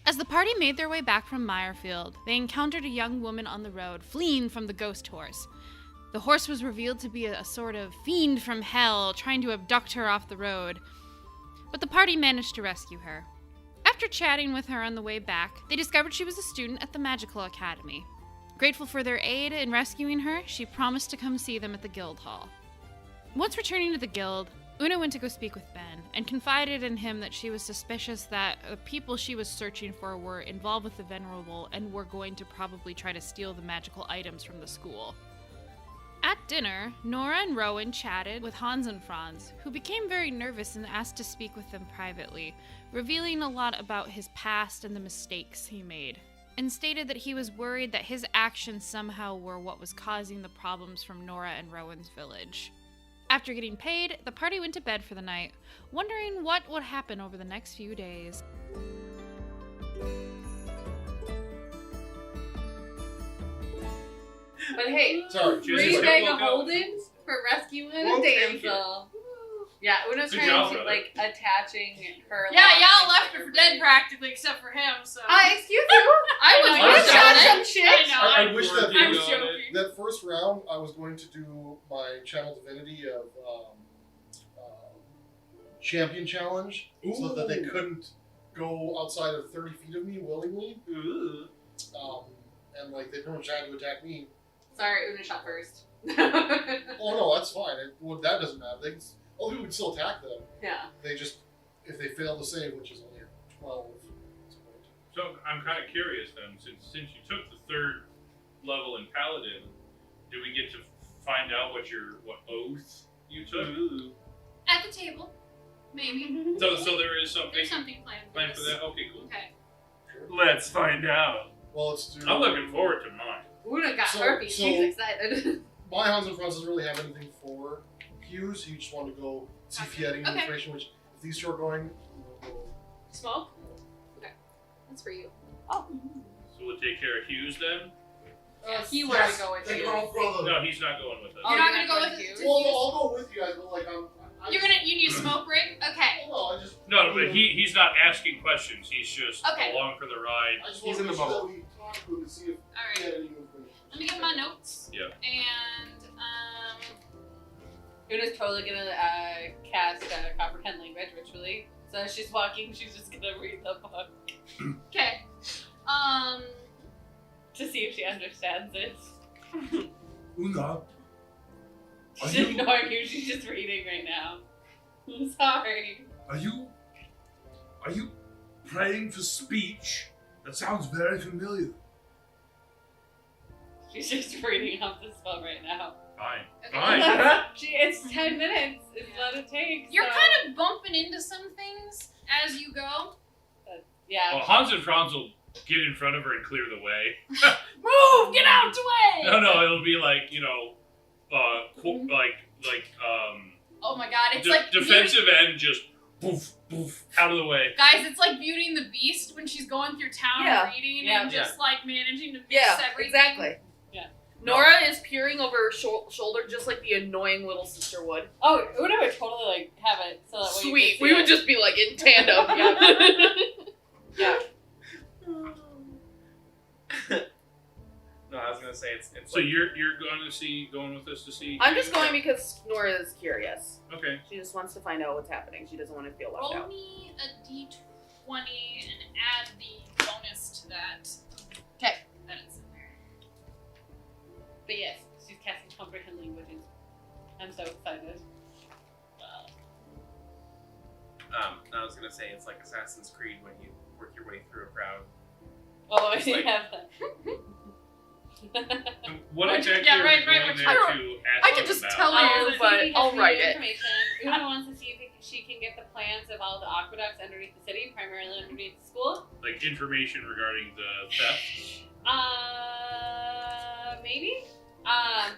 As the party made their way back from Meyerfield, they encountered a young woman on the road, fleeing from the ghost horse. The horse was revealed to be a sort of fiend from hell, trying to abduct her off the road. But the party managed to rescue her. After chatting with her on the way back, they discovered she was a student at the Magical Academy. Grateful for their aid in rescuing her, she promised to come see them at the guild hall. Once returning to the guild, Una went to go speak with Ben, and confided in him that she was suspicious that the people she was searching for were involved with the Venerable and were going to probably try to steal the magical items from the school. At dinner, Nora and Rowan chatted with Hans and Franz, who became very nervous and asked to speak with them privately, revealing a lot about his past and the mistakes he made, and stated that he was worried that his actions somehow were what was causing the problems from Nora and Rowan's village. After getting paid, the party went to bed for the night, wondering what would happen over the next few days. But hey, Three bag of Holden for rescuing a damsel. Yeah, Una's Good trying job, to, brother. like, attaching her. Yeah, y'all left her for dead practically, except for him, so. Excuse you. I was I just shot know. some shit. I know. I wish that I was on joking. that first round I was going to do my channel divinity of champion challenge, so that they couldn't go outside of 30 feet of me willingly. Ooh. And like they pretty much had to attack me. Sorry, Una shot first. Oh no, that's fine. That doesn't matter. Other people can still attack them. Yeah. They just, if they fail to save, which is only 12 at this point. So I'm kind of curious then, since you took the 3rd level in Paladin, do we get to find out what oath you took? Ooh. At the table. Maybe. So there is something There's something planned for planned for this. that? Okay, cool. Okay. Let's find out. Well, let's do. I'm looking forward to mine. Una got So- herpes. so- She's excited. My Hans and Franz doesn't really have anything for Hughes. He just wanted to go see if he had any Okay. information, which if these two are going, we'll go. Smoke? Okay. That's for you. So we'll take care of Hughes then? He would Yes, go with they you. go for the- No, he's not going with us. Oh, You're not you're gonna go not with going it? to Well, I'll go with you guys, but like You need a smoke break? Okay. No, I just. No, but he's not asking questions. He's just Okay. along for the ride. I just He's want in to the make sure bubble. that we talk to him to see if he Alright. had any information. Let me get my notes. Yeah. And, Una's totally gonna cast comprehend language ritually. So as she's walking, she's just gonna read the book okay. to see if she understands it. Una, She's ignoring you. She's just reading right now. I'm sorry. are you praying for speech? That sounds very familiar. She's just reading off the spell right now. Fine. Okay. Fine. It's 10 minutes. It's what it takes. You're so- kind of bumping into some things as you go. Yeah. Well, Hans and Franz will get in front of her and clear the way. Move! Get out the way! No, it'll be like, Oh my god, it's like defensive end, just poof, poof, out of the way. Guys, it's like Beauty and the Beast when she's going through town Yeah. reading Yeah. and just like managing to fix Yeah, everything. exactly. Yeah. Nora is peering over her shoulder just like the annoying little sister would. Oh, Una would totally like have it so that way you Sweet. could see We would it. just be like in tandem. Yeah. No, I was gonna say it's So you're going with us to see? I'm just going because Nora is curious. Okay. She just wants to find out what's happening. She doesn't want to feel left Roll out. me a d20 and add the bonus to that. Okay. That is in there. But yes, she's casting comprehend languages. I'm so excited. I was gonna say it's like Assassin's Creed when you work your way through a crowd. Oh, I It's didn't like- have that. What exactly Yeah, are right, we going right, there I to don't- ask I can them just about? tell you, So but you I'll just write need it. information. Una wants to see if she can get the plans of all the aqueducts underneath the city, primarily underneath the school. Like information regarding the theft? Maybe.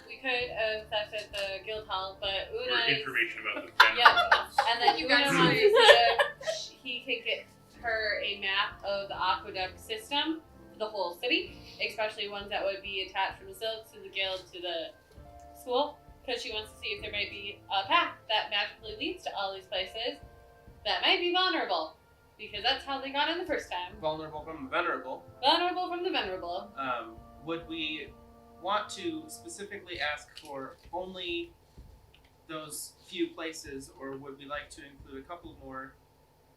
We could have theft at the guild hall, but Or Una. information about the theft? Yeah, and then You Una guys wants see. to see if he can get her a map of the aqueduct system for the whole city, especially ones that would be attached from the silks to the guild to the school, because she wants to see if there might be a path that magically leads to all these places that might be vulnerable. Because that's how they got in the first time. Vulnerable from the Venerable. Vulnerable from the Venerable. Would we want to specifically ask for only those few places, or would we like to include a couple more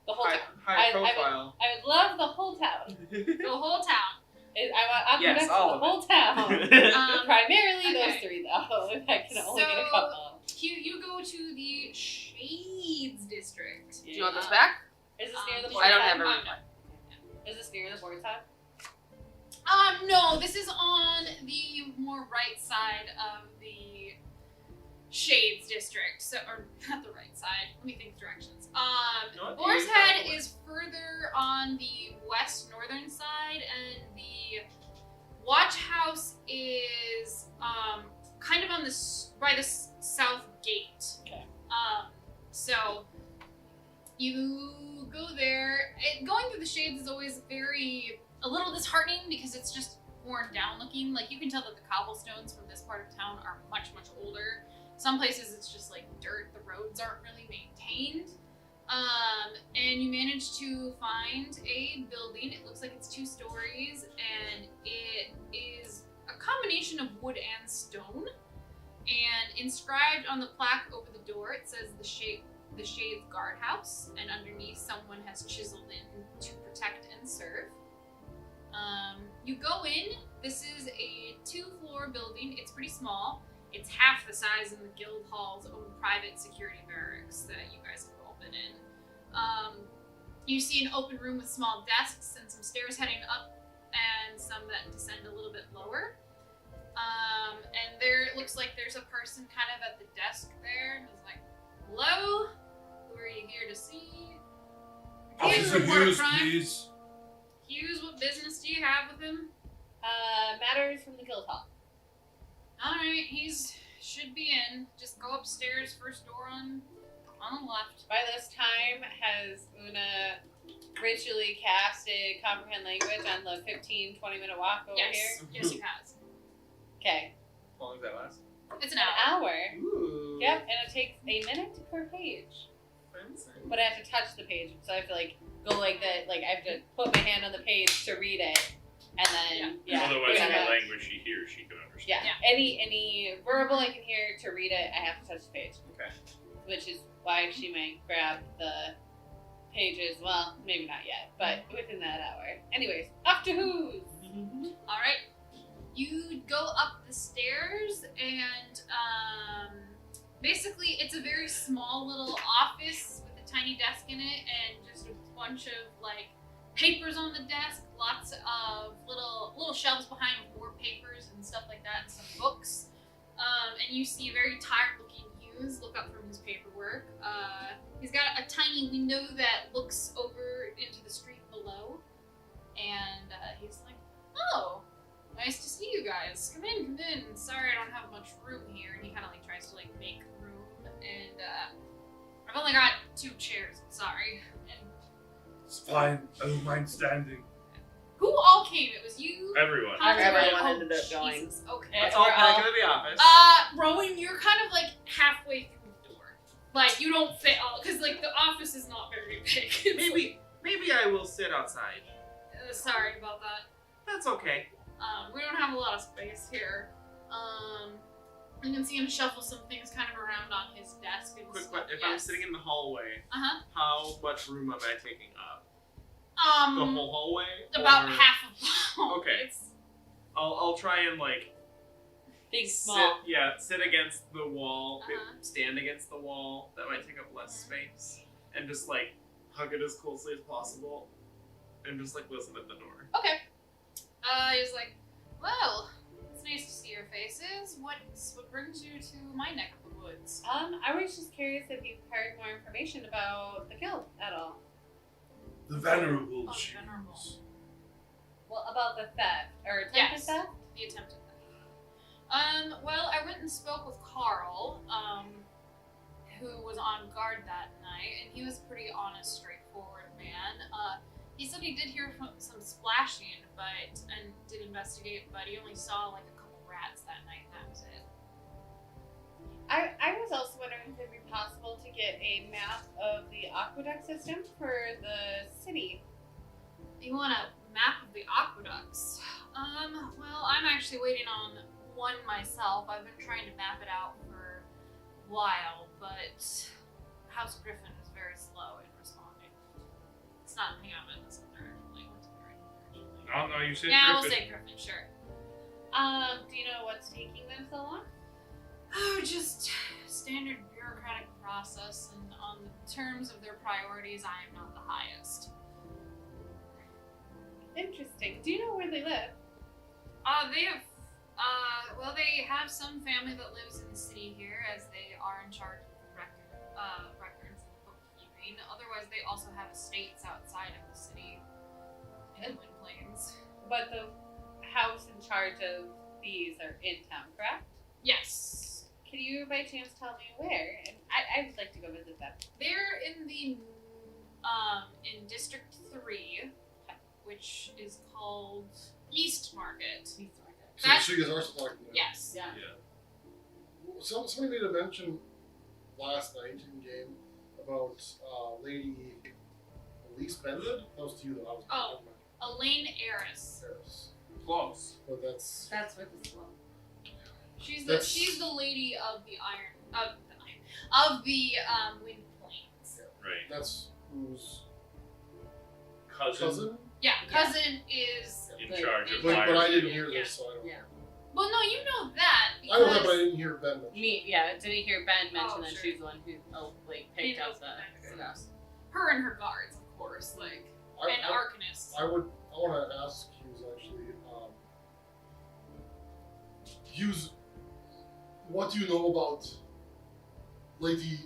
The whole town. high profile? I would love the whole town. The whole town. I want aqueducts Yes, for all the of whole town. Okay. Primarily those three, though. If I can only get a couple. You go to the Shades District. Do you want this back? Is this near the board I don't side? have everyone. Is this near the board side? No, this is on the more right side of the Shades District. So, or not the right side. Let me think directions. No, Boar's you Head go. is further on the west northern side, and the Watch House is kind of on by the south gate. Okay. So you go there. Going through the Shades is always a little disheartening because it's just worn down looking. Like, you can tell that the cobblestones from this part of town are much, much older. Some places it's just like dirt. The roads aren't really maintained. And you manage to find a building. It looks like it's 2 stories, and it is a combination of wood and stone. And inscribed on the plaque over the door, it says the Shades Guardhouse, and underneath someone has chiseled in to protect and serve. You go in. This is a 2-floor building. It's pretty small. It's half the size of the guild hall's own private security barracks that you guys have all been in. You see an open room with small desks and some stairs heading up and some that descend a little bit lower. And there it looks like there's a person kind of at the desk there and is like, "Hello? Who are you here to see?" Officer report Hughes, crime. please. Hughes, what business do you have with him? Matters from the guild hall. Alright, should be in. Just go upstairs, first door on the left. By this time, has Una ritually casted Comprehend Language on the 15-20 minute walk over Yes, here? yes, he has. Okay. How long does that last? It's an An hour. hour. Ooh. Yep, and it takes a minute per page. Fancy. But I have to touch the page, so I have to go like that. Like, I have to put my hand on the page to read it, and then Otherwise, yeah. any language she hears, she can understand. Yeah. Any verbal I can hear to read it, I have to touch the page. Okay. Which is why she might grab the pages. Well, maybe not yet, but within that hour. Anyways, off to who's? Alright. You go up the stairs and basically it's a very small little office with a tiny desk in it and just a bunch of papers on the desk, lots of little shelves behind with more papers and stuff like that, and some books. And you see a very tired looking Hughes look up from his paperwork. He's got a tiny window that looks over into the street below, and he's like, "Oh, nice to see you guys. Come in, come in. Sorry I don't have much room here." And he kind of tries to make room, and I've only got 2 chairs. I'm sorry. And It's fine. I don't mind standing. who all came? It was you. Everyone. Everyone Oh, ended up going. Jesus. Okay. Let's all We're pack all- into the office. Rowan, you're kind of halfway through the door. You don't fit all, because the office is not very big. It's Maybe I will sit outside. sorry about that. That's okay. We don't have a lot of space here. You can see him shuffle some things kind of around on his desk and Quick stuff. question: if I'm sitting in the hallway, Uh-huh. how much room am I taking up? The whole hallway? About or- half of the hall. Okay. I'll try and Big, small. sit against the wall, Uh-huh. stand against the wall. That might take up less space, and just hug it as closely as possible, and just listen at the door. Okay. He's like, "Well, it's nice to see your faces. What brings you to my neck of the woods?" I was just curious if you've heard more information about the guild at all. The Venerable Oh, choose. Venerable. Well, about the theft or attempted Yes. theft. The attempted theft. Well, I went and spoke with Carl, who was on guard that night, and he was a pretty honest, straightforward man. He said he did hear some splashing, and did investigate, but he only saw a couple rats that night, and that was it. I was also wondering if it'd be possible to get a map of the aqueduct system for the city. You want a map of the aqueducts? Well, I'm actually waiting on one myself. I've been trying to map it out for a while, but House Griffin is very slow in responding. It's not, hang on a minute, this one actually. What's the right one? No, you said Yeah, we'll Griffin. say Griffin, sure. Do you know what's taking them so long? Oh, just standard bureaucratic process, and on the terms of their priorities, I am not the highest. Interesting. Do you know where they live? They have some family that lives in the city here, as they are in charge of the records and bookkeeping. Otherwise, they also have estates outside of the city in the Wind Plains. But the house in charge of these are in town, correct? Yes. Can you by chance tell me where? And I would like to go visit them. They're in the in District 3, which is called East Market. So you guys are still talking there. Yes. Yeah. Somebody made a mention last night in game about Lady Elise Bended. That was to you that I was Oh. Elaine Eris. Paris. Close. But that's That's what this was. She's That's- the lady of the Wind Plains. Right. that's whose Cousin, cousin. Yeah, cousin is. in But- charge of But I Myers. didn't hear this, so I don't Yeah. Well, no, you know that I because know that, but I didn't hear Ben mention. Me, yeah, didn't hear Ben mention Oh, that sure. she's the one who picked They up know the that. stuff. her and her guards, of course, and Arcanists. I want to ask Hughes actually. Hughes, what do you know about Lady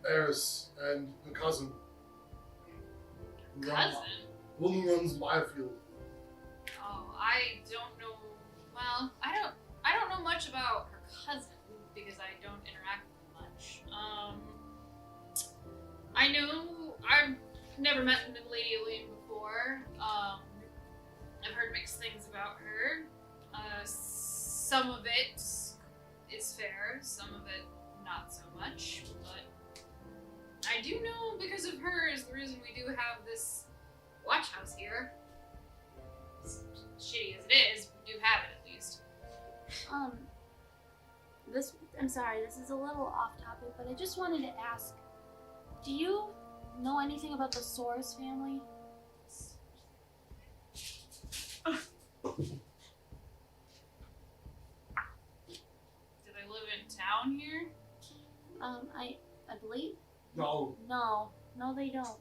Eris and her cousin? Cousin? One who runs Mirefield. Oh, I don't know. Well, I don't know much about her cousin because I don't interact with them much. I know I've never met Lady Elaine before. I've heard mixed things about her. Some of it is fair, some of it not so much, but I do know because of her is the reason we do have this watch house here. As shitty as it is, we do have it at least. I'm sorry, this is a little off topic, but I just wanted to ask, do you know anything about the Soros family? Do they live in town here? I believe No. no, they don't.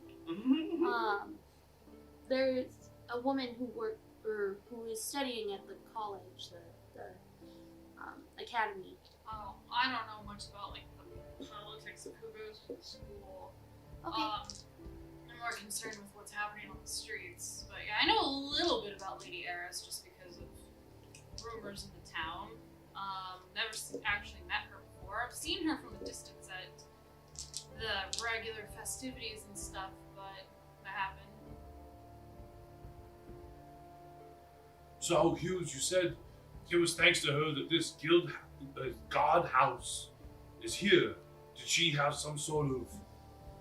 There's a woman who is studying at the college, the academy. Oh, I don't know much about like the politics of who goes to the school. Okay. I'm more concerned with what's happening on the streets. But yeah, I know a little bit about Lady Eris just because of rumors in the town. Never actually met her before. I've seen her from a distance at the regular festivities and stuff, but that happened. So, Hughes, you said it was thanks to her that this guard house is here. Did she have some sort of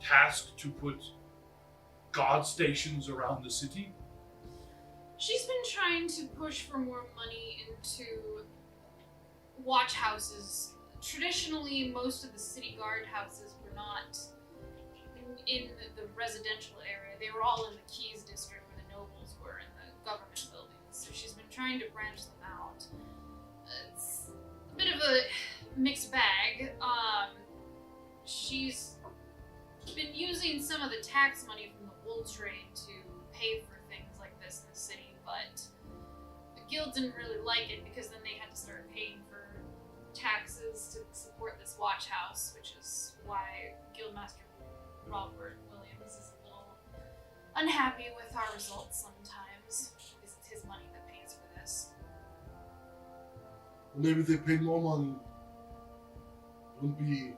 task to put guard stations around the city? She's been trying to push for more money into watch houses. Traditionally, most of the city guard houses were not in the residential area. They were all in the Keys district where the nobles were in the government buildings. So she's been trying to branch them out. It's a bit of a mixed bag. She's been using some of the tax money from the wool trade to pay for things like this in the city, but the guild didn't really like it because then they had to start paying for taxes to support this watch house, which is why Guildmaster Robert Williams is a little unhappy with our results sometimes, because it's his money that pays for this. Maybe they paid more money. Wouldn't be.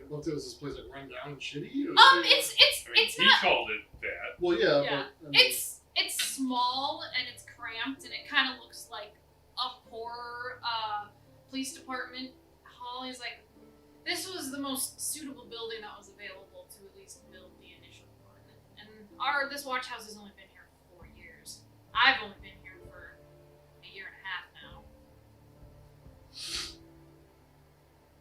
What if this place like run down and shitty? Or It's I mean, it's he not. called it that. Well, yeah, Yeah. but I mean, It's small and it's cramped and it kind of looks like a poor police department hall well, he's like, this was the most suitable building that was available to at least build the initial one. And this watch house has only been here for 4 years. I've only been here for a year and a half now.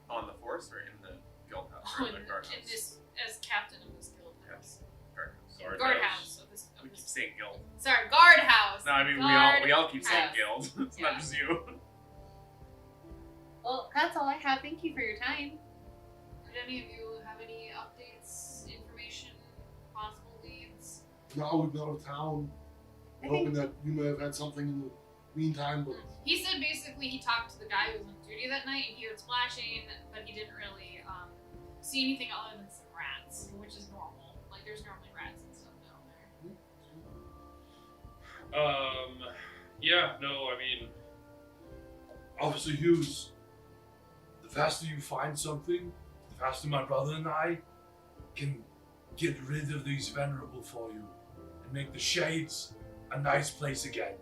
On the force or in the guild house? Or in the guardhouse? In this, as captain of this guild house. Guardhouse. Guardhouse. We keep saying guild. Sorry, guardhouse. No, I mean we all keep saying guild. It's not just you. Well, that's all I have. Thank you for your time. Did any of you have any updates, information, possible leads? Now we've been out of town. We're hoping that you may have had something in the meantime, but He said basically he talked to the guy who was on duty that night and he heard splashing, but he didn't really see anything other than some rats, which is normal. Like, there's normally rats and stuff down there. Yeah, no, I mean, Officer Hughes, the faster you find something, the faster my brother and I can get rid of these Venerable for you and make the Shades a nice place again.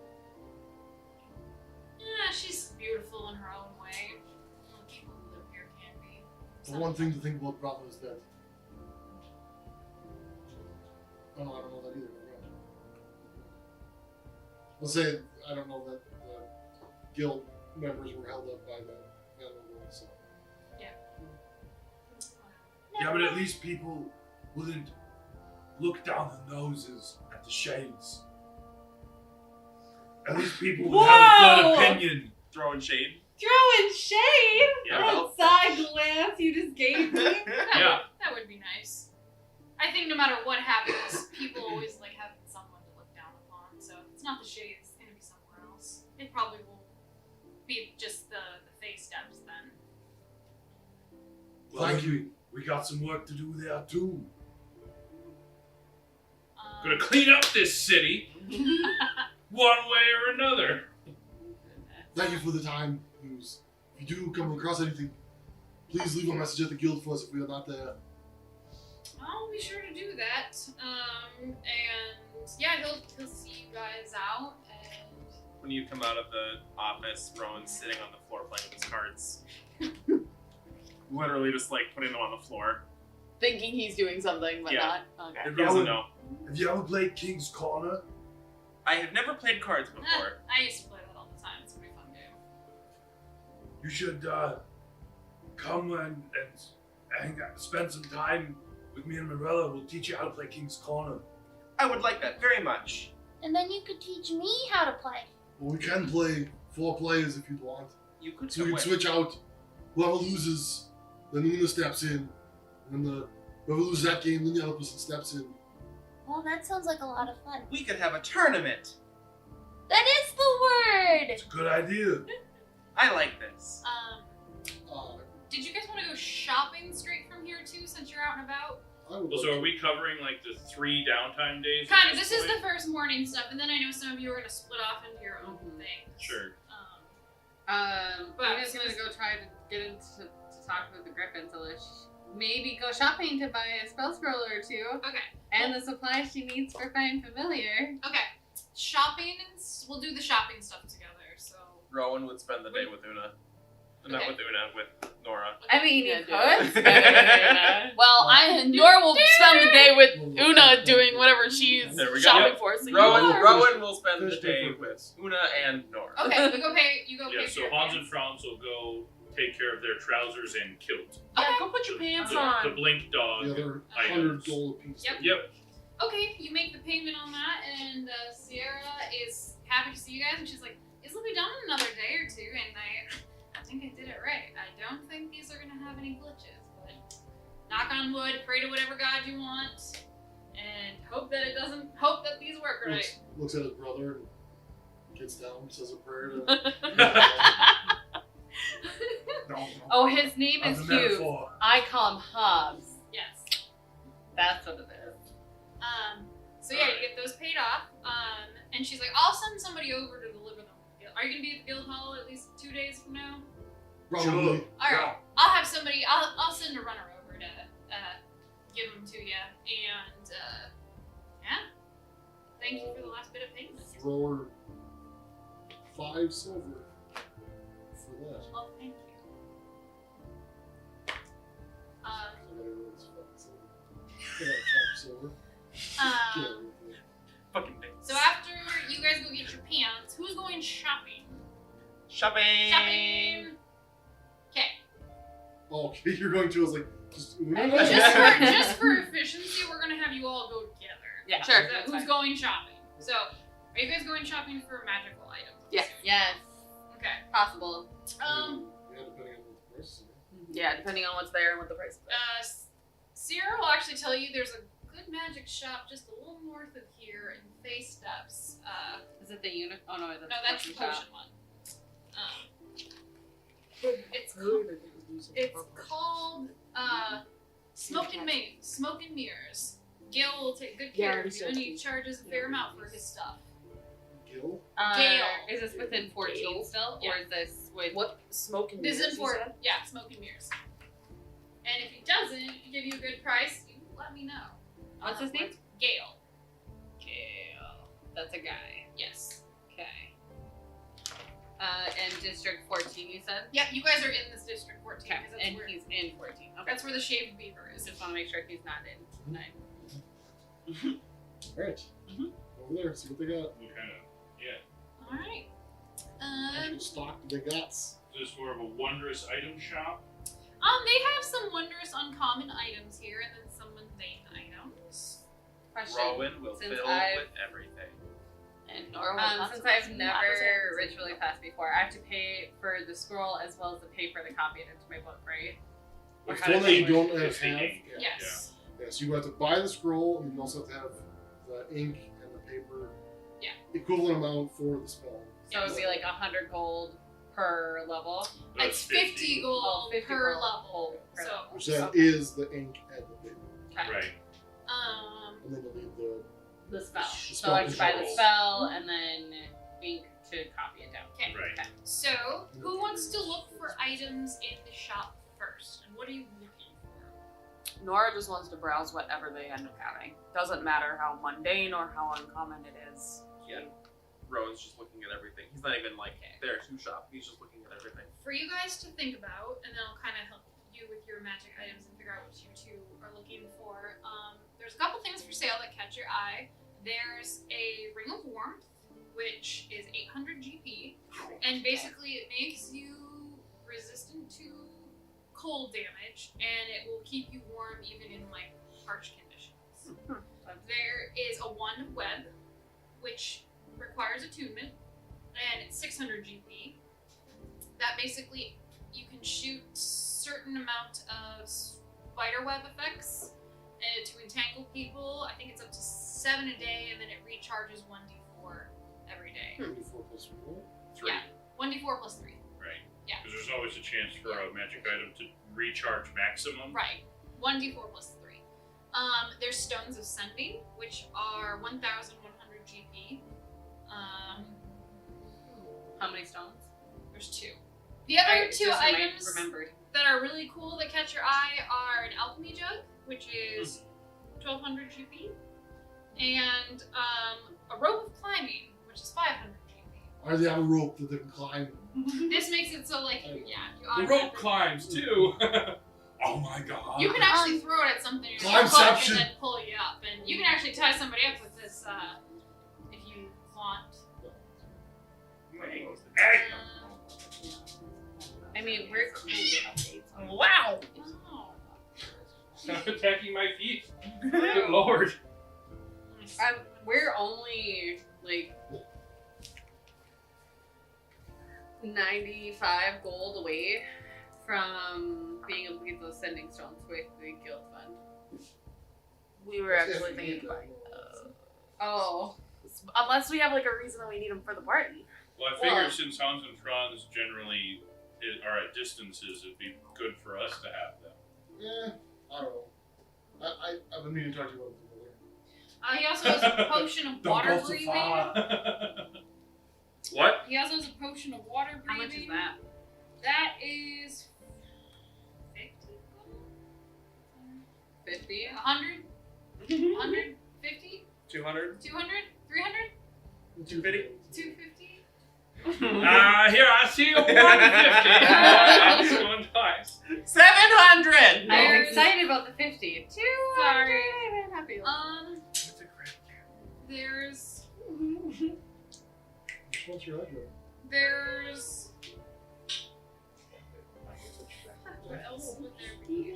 Yeah, she's beautiful in her own way. Well, people who live here can be. the one thing to think about, brother, is that. Oh no, I don't know that either. I'll say I don't know that the guild members were held up by the Venerable, so. Yeah, but at least people wouldn't look down their noses at the Shades. At least people would have a good opinion. Throwing shade. Throwing shade? Yeah. That side glance you just gave me. Yeah. That would be nice. I think no matter what happens, people always like having someone to look down upon. So if it's not the Shades, it's gonna be somewhere else. It probably will be just the face steps then. Well, thank you. We got some work to do there too. Gonna clean up this city one way or another. Thank you for the time, Hughes. If you do come across anything, please leave a message at the guild for us if we are not there. I'll be sure to do that. And yeah, he'll see you guys out. And When you come out of the office, Rowan's sitting on the floor playing with his cards. Literally just like putting them on the floor. Thinking he's doing something, but Yeah. not. Okay. Have He you doesn't ever, know. have you ever played King's Corner? I have never played cards before. I used to play that all the time. It's a pretty fun game. You should come and hang out, spend some time with me and Marilla. We'll teach you how to play King's Corner. I would like that very much. And then you could teach me how to play. Well, we can play 4 players if you'd want. You could So we can win. switch out. Whoever loses, then Una steps in. And whoever loses that game, then the other person steps in. Well, that sounds like a lot of fun. We could have a tournament. That is the word! It's a good idea. I like this. Did you guys want to go shopping straight from here too, since you're out and about? I would Well, like so are to- we covering like the 3 downtime days? Kind at of. This is point? the first morning stuff, and then I know some of you are gonna split off into your own things. Sure. But- Una's gonna go try to get into to talk with the Griffin so that maybe go shopping to buy a spell scroll or 2 Okay. and the supplies she needs for Find Familiar. Okay. Shopping. We'll do the shopping stuff together. So. Rowan would spend the day with Una. Not Okay. with Una, with Nora. I mean, Yeah, you do could. it. Well, Nora will spend the day with Una doing whatever she's There we go. shopping Yep. for. So Rowan will spend the Finish day different. with Una and Nora. Okay. You go pay Yeah, for so your Hans pants. and Franz will go take care of their trousers and kilt. yeah, go put your pants The on. blink dog. The other items. $100 gold apiece. Yep. Yep. Okay, you make the payment on that, and Sierra is happy to see you guys, and she's like, "This will be done in another day or 2," and I think I did it right. I don't think these are gonna have any glitches, but knock on wood, pray to whatever god you want, and hope that it doesn't. Hope that these work right. Looks at his brother and gets down, says a prayer to. No, Oh, his name As is a Hughes. metaphor. I call him Hobbs. Yes. That's what it is. So yeah, you get those paid off. And she's like, "I'll send somebody over to deliver them." Are you gonna be at the guild hall at least 2 days from now? Probably. All right, I'll have somebody. I'll send a runner over to give them to you, and yeah. Thank you for the last bit of payment. Throw her 5 silver for that. Well, thank you. silver. Fucking things. So after you guys go get your pants, who's going shopping? Shopping. Shopping. Okay. Oh, okay, you're going to. I was like, just Just for efficiency, we're gonna have you all go together. Yeah, sure. So who's going shopping? So, are you guys going shopping for magical items? Yes. Yes. Okay. Possible. Yeah, depending on what the price is. Yeah, depending on what's there and what the price is. Sierra will actually tell you there's a good magic shop just a little north of here in Faye Steps. Is it the unit? Oh no, That's the shop. potion one. It's called Smoke and Mirrors. Gil will take good care of you, and he charges a fair amount for his stuff. Gil? Gale. Is this within 14 still, Yeah. or is this with? What? Smoke and This is mirrors, you important. said? Yeah, Smoke and Mirrors. And if he doesn't give you a good price, you let me know. What's his name? Gale. Gale. That's a guy. Yes. Okay. And District 14, you said? Yeah, you guys are in this District 14. Okay. 'cause that's And where, he's in 14. Okay. that's where the Shaved Beaver is. Just want to make sure he's not in 9. Alright. Over there, see what they got. What kind of? Yeah. Alright. Actual stock they got. Is this more of a wondrous item shop? They have some wondrous uncommon items here and then some mundane items. Question. Rowan will Since fill I've- with everything. And Nora will Since possibly I've some never opposites. ritually passed before, I have to pay for the scroll as well as the paper to copy it into my book, right? Or It's how the does one that it you work? don't It's the have. ink. Yeah. Yes. Yeah, so you have to buy the scroll, and you also have to have the ink and the paper. Yeah. Equivalent amount for the spell. So it would be like 100 gold per level. It's 50 gold Oh, 50 per gold level. per So, level. Which then is the ink and the paper. Okay. Right. And then you'll need the. The spell. The So spell I have to buy the control. spell and then ink to copy it down. Okay. Right. So, who wants to look for items in the shop first? And what are you looking for? Nora just wants to browse whatever they end up having. Doesn't matter how mundane or how uncommon it is. Yeah. Rowan's just looking at everything. He's not even like there to shop. He's just looking at everything. For you guys to think about, and then I'll kind of help you with your magic items and figure out what you two are looking for. There's a couple things for sale that catch your eye. There's a Ring of Warmth, which is 800 GP, and basically it makes you resistant to cold damage, and it will keep you warm even in like harsh conditions. There is a Wand of Web, which requires attunement, and it's 600 GP. That basically you can shoot certain amount of spider web effects to entangle people. I think it's up to 7 a day, and then it recharges 1d4 every day. 24 plus 4. 3. Yeah. 1d4 plus 3. Right. Yeah. Because there's always a chance for a magic item to recharge maximum. Right. 1d4 plus 3. There's Stones of Sending, which are 1,100 GP. How many stones? There's 2. The other I 2 just items remembered. that are really cool that catch your eye are an alchemy jug, which is 1,200 GP, and a rope of climbing, which is 500 GP. Or they have a rope that they can climb. This makes it so like you The rope climbs too. Oh my god. You can actually throw it at something in your hook Climeception. and then pull you up, and you can actually tie somebody up with this if you want. I mean, we're cool. Wow! Oh. Stop attacking my feet. Good lord. We're only like 95 gold away from being able to get those sending stones with the guild fund. We were actually thinking about Oh. unless we have like a reason that we need them for the party. Well, I figured Well- since Hounds and Trons generally are at distances, it'd be good for us to have them. Yeah, I don't know. I've been meaning to talk to you about it earlier. He also has a potion of Don't water go so breathing. far. What? He also has a potion of water breathing. How much is that? That is 50 gold? 50? 100? 150? 200? 200? 300? 250? 250? Here, I see a 150. I'm just going twice. 700! I'm excited about the 50. 200. Sorry. I'm happy. It's a great There's What's your address? there's what else would there be?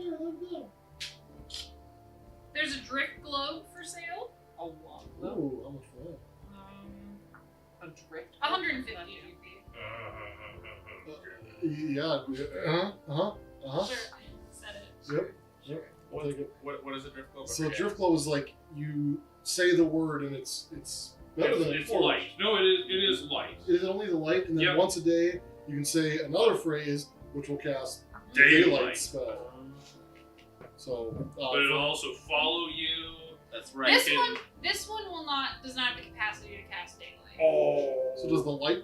There's a drift globe for sale. A what? Ooh, how much for that? A drift? 150 GP. Yeah. Sure, I said it. Yep. I'll take it. What is a drift globe? So drift glow is like you say the word and it's better than It's forge. light. No, it is light. It is only the light, and then Yep. once a day you can say another phrase which will cast Daylight. spell. So, But it'll also follow you. That's right. This can- one does not have the capacity to cast daylight. Oh. so does the light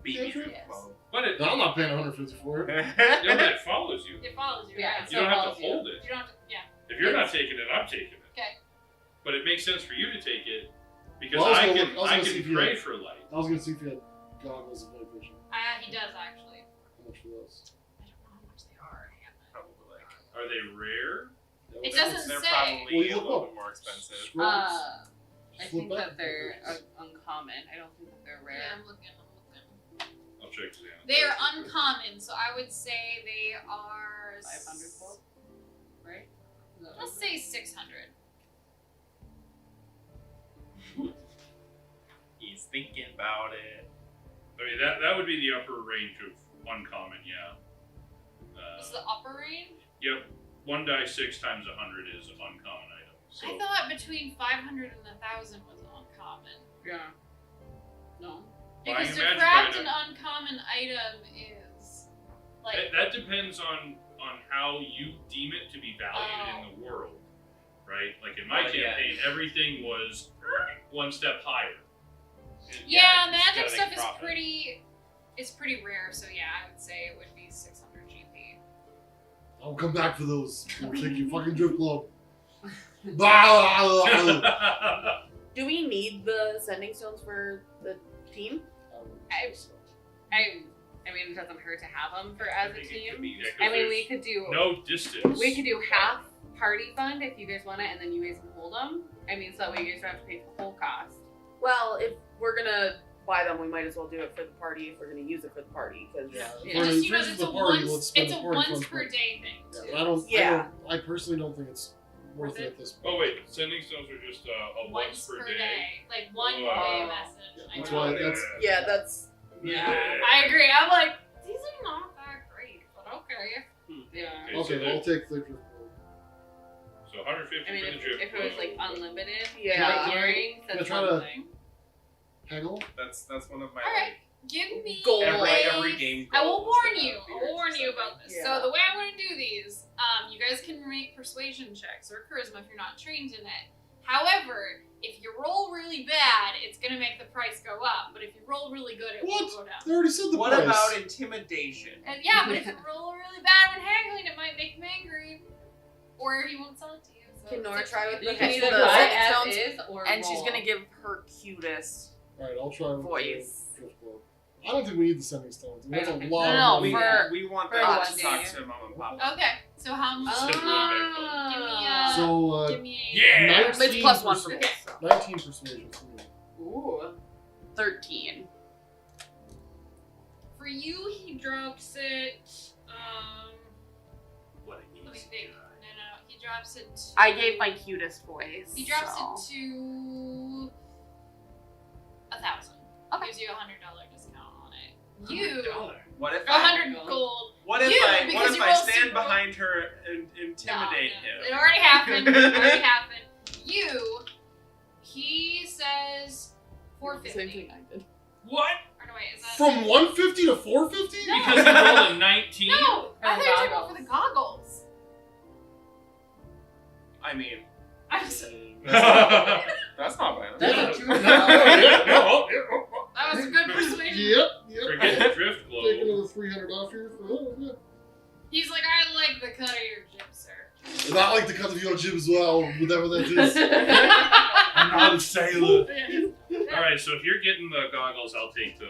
Be cantrip? Yes. But it, No, I'm not paying 150 for it. yeah, but it follows you. It follows you. Yeah, right? You don't have follows to you. hold it. You don't have to. Yeah. If you're not taking it, I'm taking it. Okay. But it makes sense for you to take it because Well, I was I gonna can look- I was I gonna see can if you pray had- for light. I was gonna see if you had goggles of night vision. He does actually. How much for those? I don't know how much they are. Probably like. Are they rare? It doesn't They're say. probably Well, you a look little up. bit more expensive. Scrolls. I Flip think back. that they're uncommon. I don't think that they're Yeah, rare. I'm looking. I'll check Xanathar. They are uncommon, so I would say they are 500 gold, right? Is that what Let's it say 600. He's thinking about it. I mean that would be the upper range of uncommon, yeah. What's the upper range? Yep. 1 die 6 times 100 is an uncommon item. So I thought between 500 and 1,000 was uncommon. Yeah. No. Buying Because a to magic craft item- an uncommon item is like that depends on how you deem it to be valued in the world, right? Like in my Oh, yeah. campaign, everything was 1 step higher. yeah, you magic gotta stuff make is profit. pretty rare. So yeah, I would say it would be 600 GP. I'll come back for those. We'll take your fucking drift globe. Blah. Do we need the sending stones for the team? I mean, it doesn't hurt to have them for as a think it team. could be- yeah, 'cause I mean, we there's could do no distance. we could do half party fund if you guys want it, and then you guys can hold them. I mean, so that way you guys don't have to pay for the whole cost. Well, if we're gonna buy them, we might as well do it for the party if we're gonna use it for the party. Because Yeah. yeah. Just you know, This is it's the a party, once let's spend it's the a party once funds per for- day thing. Yeah, Too. but Yeah. I personally don't think it's worth Worth it it? at this point. Oh wait, sending stones are just a once per day. Like one Oh. day message. Yeah, I that's know. why that's Yeah, that's I agree. I'm like, these are not that great, but okay. yeah. Okay, so okay. I'll take the drift globe. So 150 I mean, for the drift if it was globe. like unlimited, Yeah. like earrings, Can I that's try one to- thing. Haggle. That's one of my All right. Give me Goal. every game. I will goals warn to you. have I will beers warn and you stuff. about this. Yeah. So the way I'm going to do these, you guys can make persuasion checks or charisma if you're not trained in it. However, if you roll really bad, it's going to make the price go up. But if you roll really good, it What? will go down. They already said the What price. about intimidation? And yeah, but if you roll really bad when haggling, it might make him angry, or he won't sell it to you. So Can it's Nora up to try you. with You the can either the buy sending as stones, is or and she's roll. gonna give her cutest. All right, I'll try with Voice. the drift globe. I don't think we need the sending stones. I mean, that's a Okay. lot. No, of we, money. we want for them one to talk day. to mom and pop. Okay, so how much? Simple Ah. So Give me a. Yeah. 19 It's plus 1 for persu- both. So. 19 persuasion for me. Ooh. 13. For you, he drops it. What Let me think. No, he drops it. To, I gave my cutest voice. He drops so. it to 1,000. Okay. Gives you $100 discount on it. You What if 100 gold. What if You, I because you I rolled stand super- behind her and intimidate No, him? It already happened. It already happened. You. He says 450. What? Or no, wait, is that? From 150 to 450? No. Because you rolled a 19? No, I thought you were talking about goggles. for the goggles. I mean, I'm so, that's not bad. That's a $200. that was a good persuasion. Yep. Forget the drift Take globe. another 300 off here. Oh, yeah. He's like, I like the cut of your jib, sir. And I like the cut of your jib as well, whatever that is. I'm not a sailor. Alright, so if you're getting the goggles, I'll take that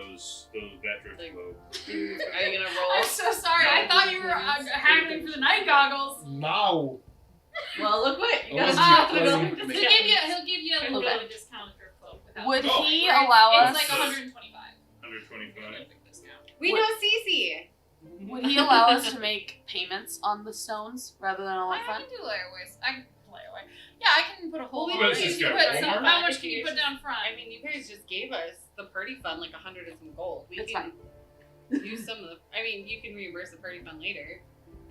drift globe. Are you gonna roll? I'm so sorry. I thought you were haggling the night goggles. Now. Well, look what you Oh, got. yeah. He'll give you a little bit of a discount for your cloak. Would Oh. he allow It's us? like 125. 125. We know Cece. Would he allow us to make payments on the stones rather than all I up front? can do layaways. I can layaway. Yeah, I can put a whole. Well, What is this you guy, put some, Walmart? how much can you put down front? I mean, you guys just gave us the party fund like 100 and some gold. We It's can use some of the. I mean, you can reimburse the party fund later.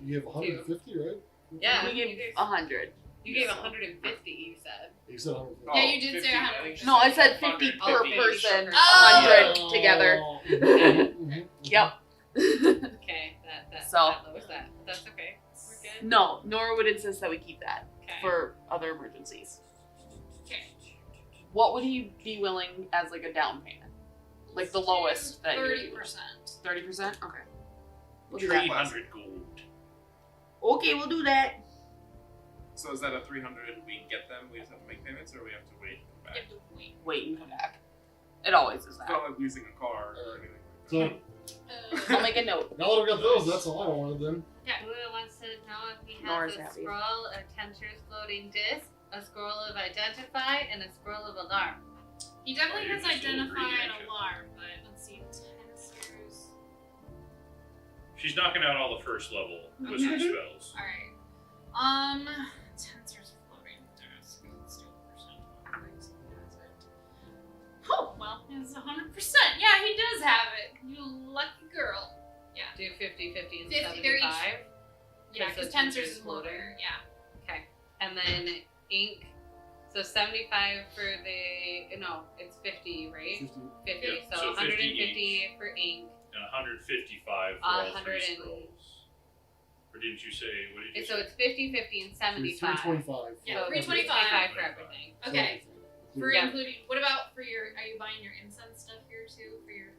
You have 150, right? Yeah, We you gave guys- 100. You gave 150. You said. You said 150. Yeah, you did say 50, 100. I think she No, I said 100, 50 per 50. person. Oh. 100 together. Mhm. Yep. Okay, that So- that lowers that. That's okay. We're good. No, Nora would insist that we keep that Okay. for other emergencies. Okay. What would he be willing as like a down payment? Like the lowest that you would be willing? 30%. 30%? Okay. We'll do that. 300 gold. Okay, we'll do that. So is that a 300? We get them. We just have to make payments, or we have to wait and come You back? have to wait. Wait and come back. It always is It's that. not like losing a car or anything. So, I'll make a note. now that I've got those, that's all I wanted then. Lula wants to know if he has Nora's a happy. scroll of Tensor's floating disc, a scroll of identify, and a scroll of alarm. He definitely Oh, has you're just identify and overreacting. alarm, but let's see. Tensors. She's knocking out all the first level wizard spells. Alright. Tensors floating disc. Let's do a percent on things he has it. Oh, well, it's 100%. Yeah, he does have it. You lucky girl. Do 50, 50, and 50, they're each- 75. Yeah, Okay, so because Tensors Tensor's is more floating. rare. Yeah. Okay. And then ink. So 75 for the. No, it's 50, right? 50. 50. Yeah, so so 50 150 for ink. And 155 for all 100 three and- scrolls. Or didn't you say, what did you So say? it's 50, 50, and 75. 325. Yeah, So 325. for everything. Okay. For Yeah. including, what about for your? Are you buying your incense stuff here too? For your?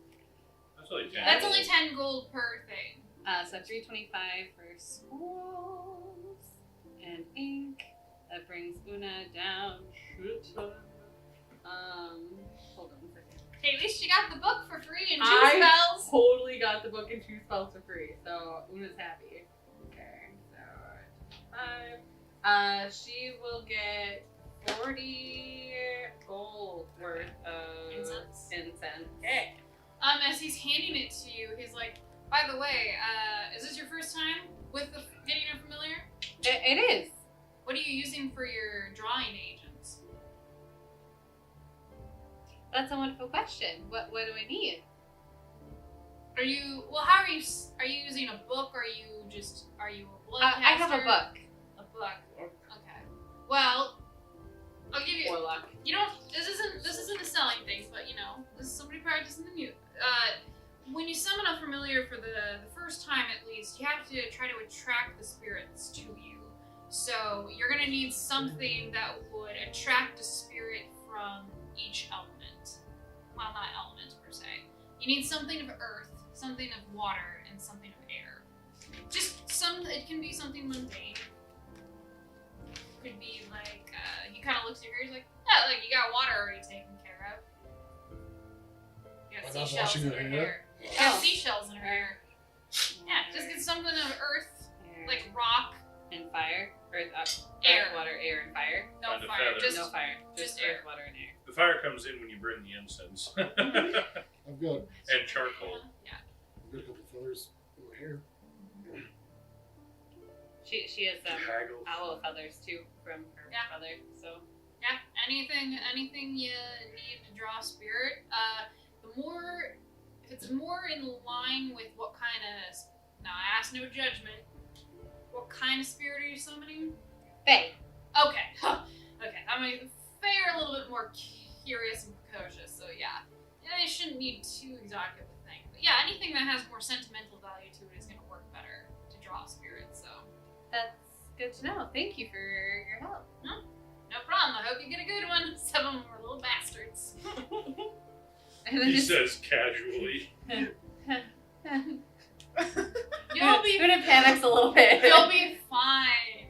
That's only 10. That's only 10 gold per thing. So 325 for scrolls and ink. That brings Una down. Hold on a second. Hey, at least you got the book for free and two I- spells. Totally got the book and 2 spells for free, so Una's happy. Okay, so 5. She will get 40 gold worth of Incense. Okay. As he's handing it to you, he's like, by the way, is this your first time with the getting a familiar? It is. What are you using for your drawing agents? That's a wonderful question. What do I need? Are you, well, how are you using a book, or are you a blood I have a caster? book. A book. Okay. Well, I'll give you. Warlock. You know, this isn't a selling thing, but you know, this is somebody practicing the mute. When you summon a familiar for the first time at least, you have to try to attract the spirits to you. So you're gonna need something that would attract a spirit from each element. Well, not element per se. You need something of earth, something of water, and something of air. It can be something mundane. Could be like, he kind of looks at your hair, he's like, yeah, like you got water already taken care of. You got I'm not seashells washing in your her hair. hair. You got seashells in her hair. Yeah, just get something of earth, like rock, and fire. Earth, Air. earth, water, air, and fire. no And a fire, feather. just No fire. Just just air. earth, water, and air. The fire comes in when you burn the incense. I've got And charcoal. Yeah. a couple feathers in my hair. She has Haggle. owl feathers too from her Yeah. brother. So Yeah, anything you need to draw spirit. If it's more in line with what kind of, now I ask no judgment, what kind of spirit are you summoning? Faye. Okay, okay, I mean, Faye are a little bit more curious and precocious, so yeah. It shouldn't need too exotic of a thing. But yeah, anything that has more sentimental value to it is going to work better to draw spirit, so. That's good to know. Thank you for your help. No problem, I hope you get a good one. Some of them were little bastards. And then He just says casually. You'll be Una panics a little bit. You'll be fine.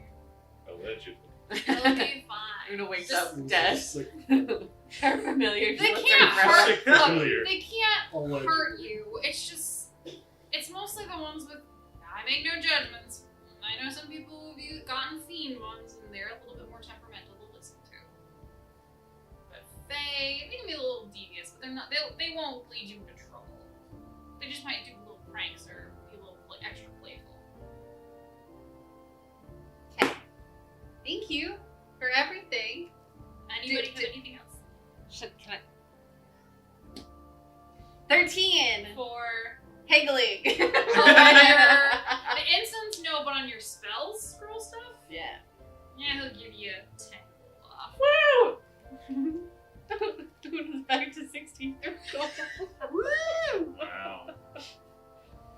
Allegedly. You'll be fine. Una wakes Just- up dead. Sick. Her familiar. They looks can't like hurt. Sick familiar. Look, they can't Allegedly. hurt you. It's just, it's mostly the ones with. I make no judgments. I know some people who've gotten Fiend ones, and they're a little bit more temperamental to listen to. But Fae, they can be a little devious, but they're not. They won't lead you into trouble. They just might do little pranks or be a little extra playful. Okay. Thank you for everything. Anybody have anything else? Can I? 13 For haggling. the incense, no, but on your spells scroll stuff, Yeah. yeah, he'll give you 10 gold off. Woo! Dude, back to 16 gold. Woo! Wow.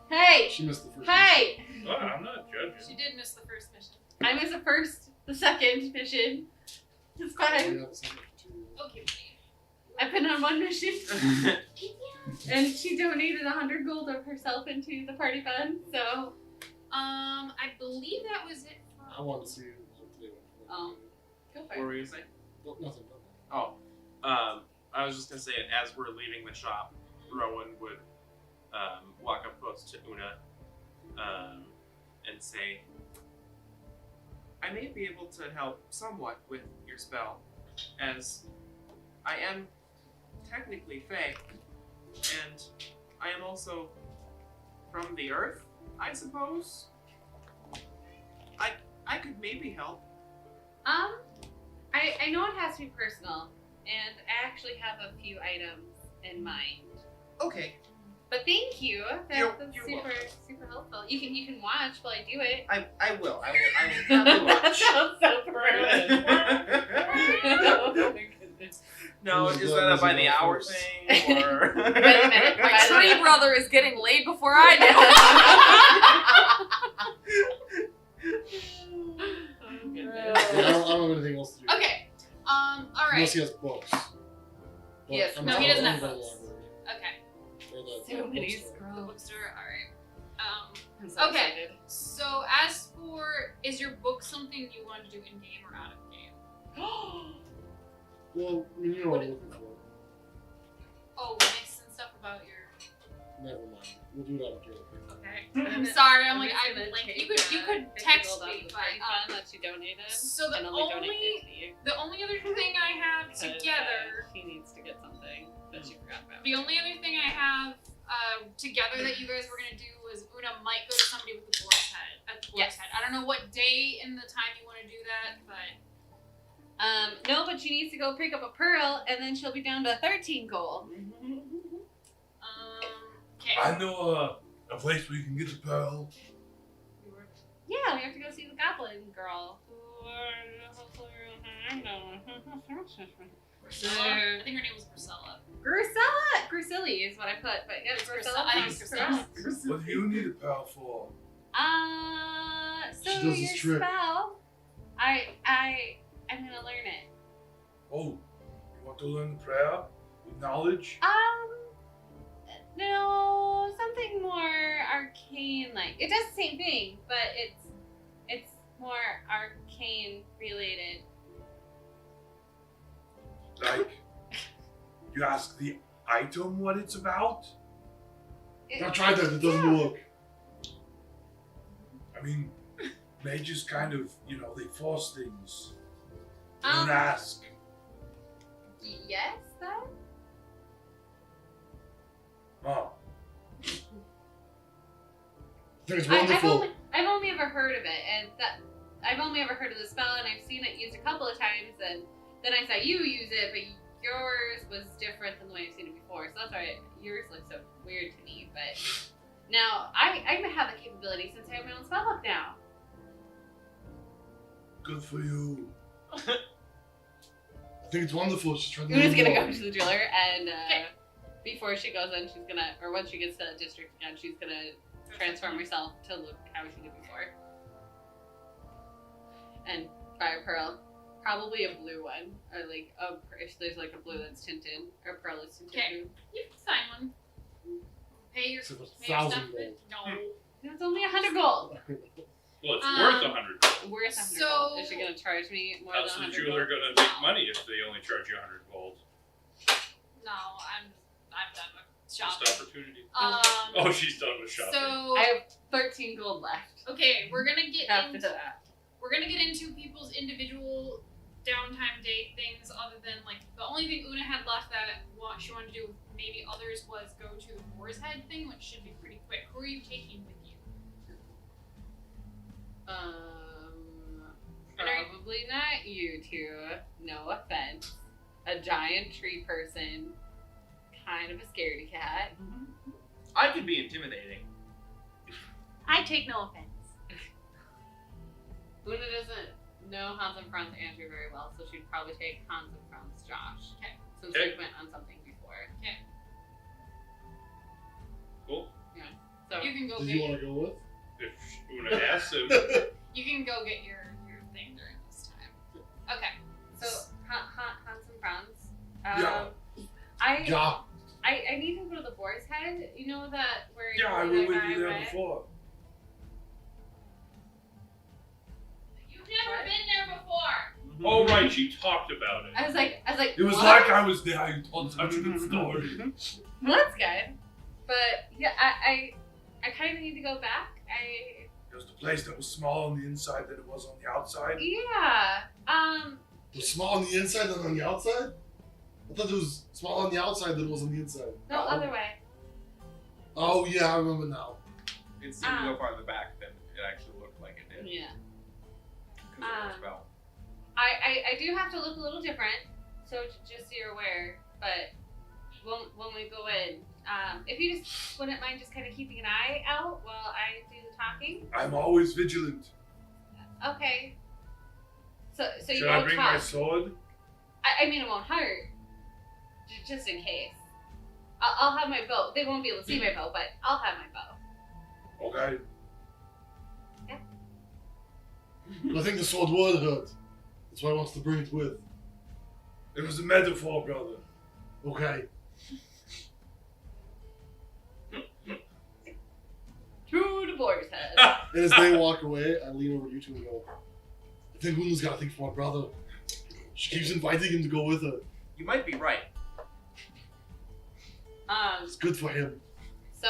Hey! She missed the first. Hey! Well, I'm not She judging. did miss the first mission. I missed the first, the second mission. It's Oh, fine. yeah, the second two. Okay, I've been on one mission, and she donated 100 gold of herself into the party fund, so. I believe that was it. I want to see what they went for. Oh. Go for What it. were you saying? No, nothing. Oh, I was just gonna say, as we're leaving the shop, Rowan would walk up close to Una and say, I may be able to help somewhat with your spell, as I am technically Fae, and I am also from the earth, I suppose. I could maybe help. I know it has to be personal, and I actually have a few items in mind. Okay, But thank you. That's You're super welcome. super helpful. You can watch while I do it. I will gladly That watch. sounds so rude. Oh my goodness. No, is that a by the hour thing, or? Wait a minute. My By the tree way. brother is getting laid before I I don't have anything else to do. Okay. All right. Unless he has books. But Yes. I'm No, not- he doesn't I'm have going to books. the library. Okay. Or the So many bookstore. The scrolls. bookstore. All right. I'm so Okay. excited. So as for, is your book something you want to do in game or out of game? Well, I mean, you know what I'm looking for. Oh, myths and stuff about your. Never mind. We'll do it out of game. Okay. I'm sorry. I'm like just I gonna blanked. take You could that 50 text gold off me, the but party fund that you donated. so the and only donate only 50. the only other thing I have Because, together. he needs to get something that you forgot about. The only other thing I have together that you guys were gonna do was Una might go to somebody with the boar's head at the boar's Yes. head. I don't know what day in the time you want to do that, but No, but she needs to go pick up a pearl, and then she'll be down to 13 gold. okay. I know a place where you can get the pearl. Yeah, we have to go see the goblin girl. Priscilla? I think her name was Priscilla. Grusilla is what I put, but yeah, Priscilla. I think it's Priscilla. What do you need a pearl for? So She does this your trick. spell, I'm gonna learn it. Oh, you want to learn the prayer with knowledge? No, something more arcane like. It does the same thing, but it's more arcane related. Like, you ask the item what it's about? It- I tried that. It doesn't work. I mean, mages kind of, they force things. They Um, don't ask. Yes, then? Oh, I think it's I've wonderful. only ever heard of it, and I've only ever heard of the spell, and I've seen it used a couple of times, and then I saw you use it, but yours was different than the way I've seen it before, so that's why yours looks so weird to me, but now I have the capability since I have my own spell book now. good for you. I think it's wonderful. She's trying to Una's learn gonna more. go to the jeweler, and before she goes in, she's gonna, or once she gets to the district again, she's gonna transform herself to look how she did before. And buy a pearl. Probably a blue one. Or like, if there's like a blue that's tinted, or a pearl that's tinted Okay. blue. You can sign one. Pay your Except for pay your stuff. 1,000 gold. No. It's only 100 gold. Well, it's Um, worth 100. Worth 100 So- gold. Is she gonna charge me more How's than the 100 jeweler gold? gonna make money if they only charge you 100 gold? No, I'm done with shopping. Missed opportunity. Um, She's done with shopping. so I have 13 gold left okay, we're gonna get after into that. people's individual downtime date things. Other than like the only thing Una had left that she wanted to do with maybe others was go to the Boar's Head thing, which should be pretty quick. Who are you taking with you? Probably not you two. No offense. A giant tree person, kind of a scaredy cat. I could be intimidating. I take no offense. Una doesn't know Hans and Franz Andrew very well, so she'd probably take Hans and Franz Josh. Okay. Since Okay. we went on something before. Cool. So You can go Did get you want to go with? If Una asks him, you can go get your thing during this time. Okay. So Hans and Franz. Yeah. Yeah. I need to go to the Boar's Head. You know that where Yeah, I that went with guy you there went? before. You've never been there before. oh right, she talked about it. I was like, It was what? like I was there. You told such a good story. Well, that's good. But yeah, I kind of need to go back. It was the place that was small on the inside than it was on the outside. Yeah. It was small on the inside than on the outside? I thought it was small on the outside than it was on the inside. No, other way. Oh, yeah, I remember now. It seemed to go farther back than it actually looked like it did. Yeah. Because of the spell. I do have to look a little different, so just so you're aware. But when we go in, if you just wouldn't mind just kind of keeping an eye out while I do the talking. I'm always vigilant. Okay. So you Should I won't bring talk. my sword? I mean, it won't hurt. Just in case. I'll have my bow. They won't be able to see my bow, but I'll have my bow. Okay. I think the sword would hurt. That's why I wants to bring it with. It was a metaphor, brother. Okay. To the Boar's Head. And as they walk away, I lean over to you two and go, I think Una's got to think for my brother. She keeps inviting him to go with her. You might be right. It's good for him. So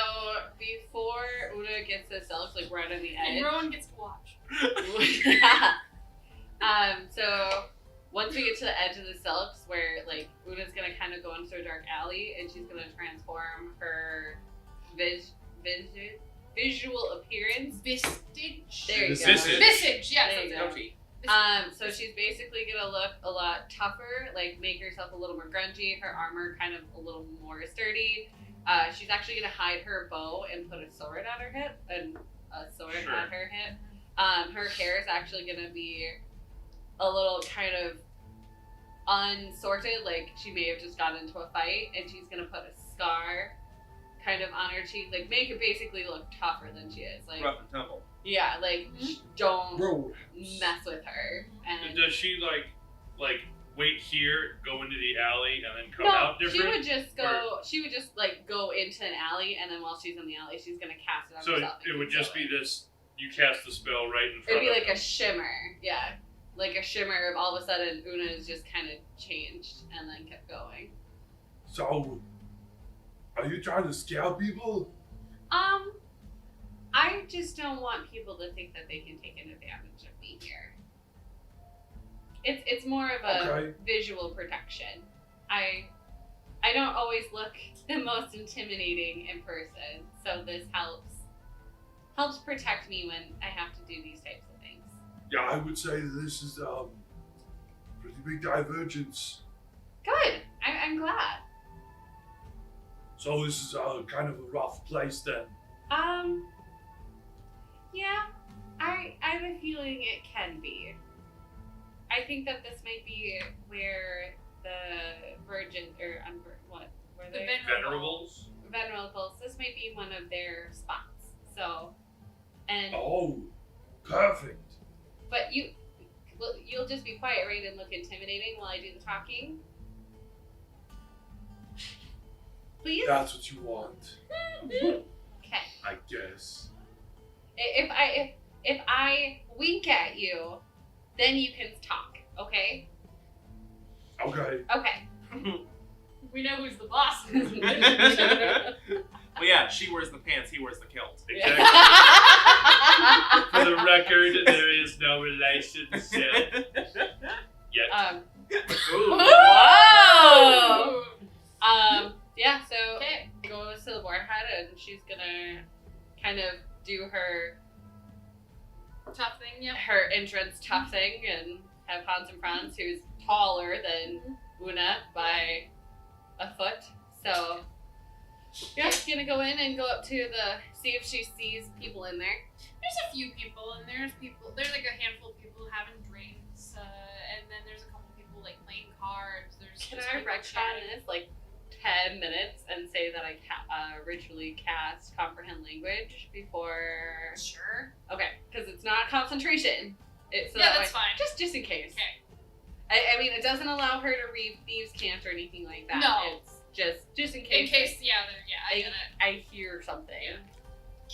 before Una gets to Selks, like right on the And edge. Rowan gets to watch. So once we get to the edge of the Selks, where like Una's gonna kind of go into a dark alley, and she's gonna transform her visual appearance. Vistage. There you go. Visage. Visage, yes. There you that's go. it. Goatee. So she's basically gonna look a lot tougher, like make herself a little more grungy, her armor kind of a little more sturdy. She's actually gonna hide her bow and put a sword at her hip, and a sword Sure. at her hip. Her hair is actually gonna be a little kind of unsorted, like she may have just gotten into a fight, and she's gonna put a scar kind of on her cheek, like make her basically look tougher than she is. Like, Rough and tumble. yeah, like don't Bro. mess with her. And Does she like wait here, go into the alley, and then come no, out different? she would just go. She would just like go into an alley, and then while she's in the alley, she's gonna cast it on So herself. it and would just be conceal it. this: you cast the spell right in front It'd be of like her. a shimmer, yeah, like a shimmer of all of a sudden Una is just kind of changed and then kept going. So, are you trying to scare people? I just don't want people to think that they can take an advantage of me here. It's more of a Okay. visual protection. I don't always look the most intimidating in person, so this helps protect me when I have to do these types of things. Yeah, I would say that this is pretty big divergence. Good. I'm glad. So this is kind of a rough place then. Yeah, I have a feeling it can be. I think that this might be where the virgin or what were The they? Venerables. Venerables. This might be one of their spots. So, and Oh, perfect. but you'll just be quiet, right, and look intimidating while I do the talking. Please. That's what you want, Okay. I guess. If I wink at you, then you can talk. Okay. Okay. Okay. We know who's the boss. Well, yeah, she wears the pants, he wears the kilt. Exactly. For the record, there is no relationship yet. Ooh. Whoa! Yeah, so Okay. goes to the boarhead and she's gonna kind of do her Tough thing, yep. her entrance tough thing and have Hans and Franz, who's taller than Una by a foot. So yeah, she's gonna go in and go up to see if she sees people in there. There's a few people, and there's like a handful of people having drinks, and then there's a couple people like playing cards. There's Can just I people retcon chatting. this like 10 minutes and say that I originally cast comprehend language before? Sure. Okay, because it's not concentration. It's Yeah, that's fine. Just in case. Okay. I mean, it doesn't allow her to read thieves' cant or anything like that. No. It's just in In case. case, yeah, I get it. I hear something.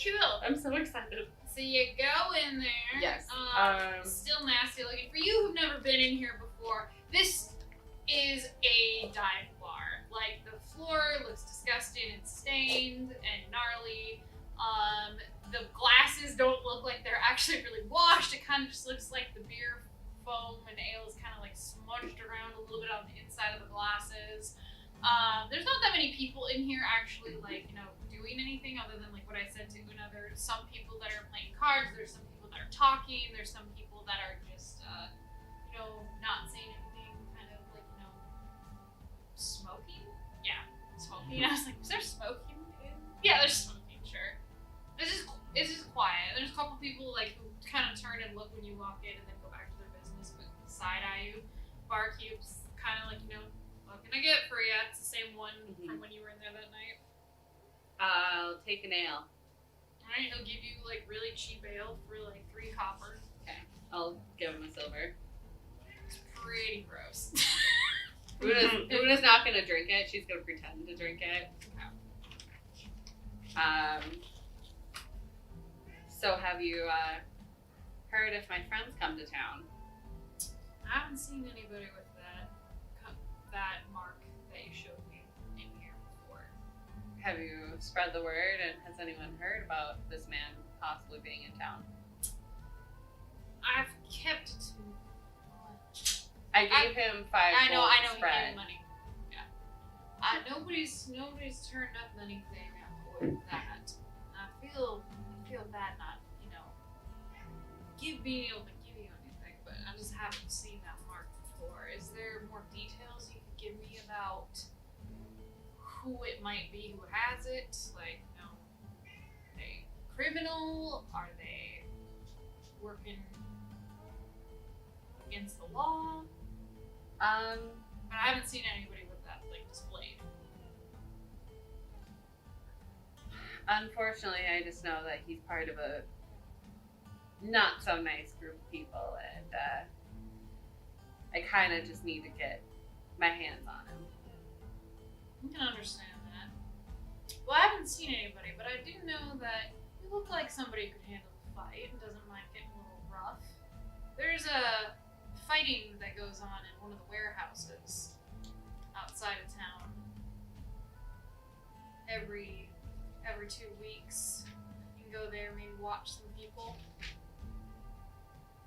Cool. I'm so excited. So you go in there. Yes. Still nasty looking. For you who've never been in here before, this is a dive bar. Like, the floor looks disgusting and stained and gnarly. The glasses don't look like they're actually really washed. It kind of just looks like the beer foam and ale is kind of like smudged around a little bit on the inside of the glasses. There's not that many people in here actually, like, doing anything other than like what I said to Una. There's some people that are playing cards. There's some people that are talking. There's some people that are just, not saying anything, kind of like, smoking. Yeah, smoking. I was like, is there smoking? Yeah, there's smoking. Sure. It's just quiet. There's a couple people like who kind of turn and look when you walk in and then go back to their business, but side eye you. Barkeep's kind of like, what can I get for you? It's the same one from when you were in there that night. I'll take an ale. Alright, he'll give you like really cheap ale for like 3 copper. Okay. I'll give him a silver. It's pretty gross. Una's not gonna drink it. She's gonna pretend to drink it. So have you heard if my friends come to town? I haven't seen anybody with that mark that you showed me in here before. Have you spread the word, and has anyone heard about this man possibly being in town? I've kept it to... I gave him 5 I know gold he spread. gave me money. Yeah. Nobody's turned up anything with that. I feel bad not, being able to give you anything, but I just haven't seen that mark before. Is there more details you could give me about who it might be who has it? Like, are they criminal? Are they working against the law? But I haven't seen anybody with that, like, displayed. Unfortunately, I just know that he's part of a not so nice group of people, and I kind of just need to get my hands on him. I can understand that. Well, I haven't seen anybody, but I do know that you look like somebody who could handle a fight and doesn't mind getting a little rough. There's a fighting that goes on in one of the warehouses outside of town every 2 weeks. You can go there, maybe watch some people.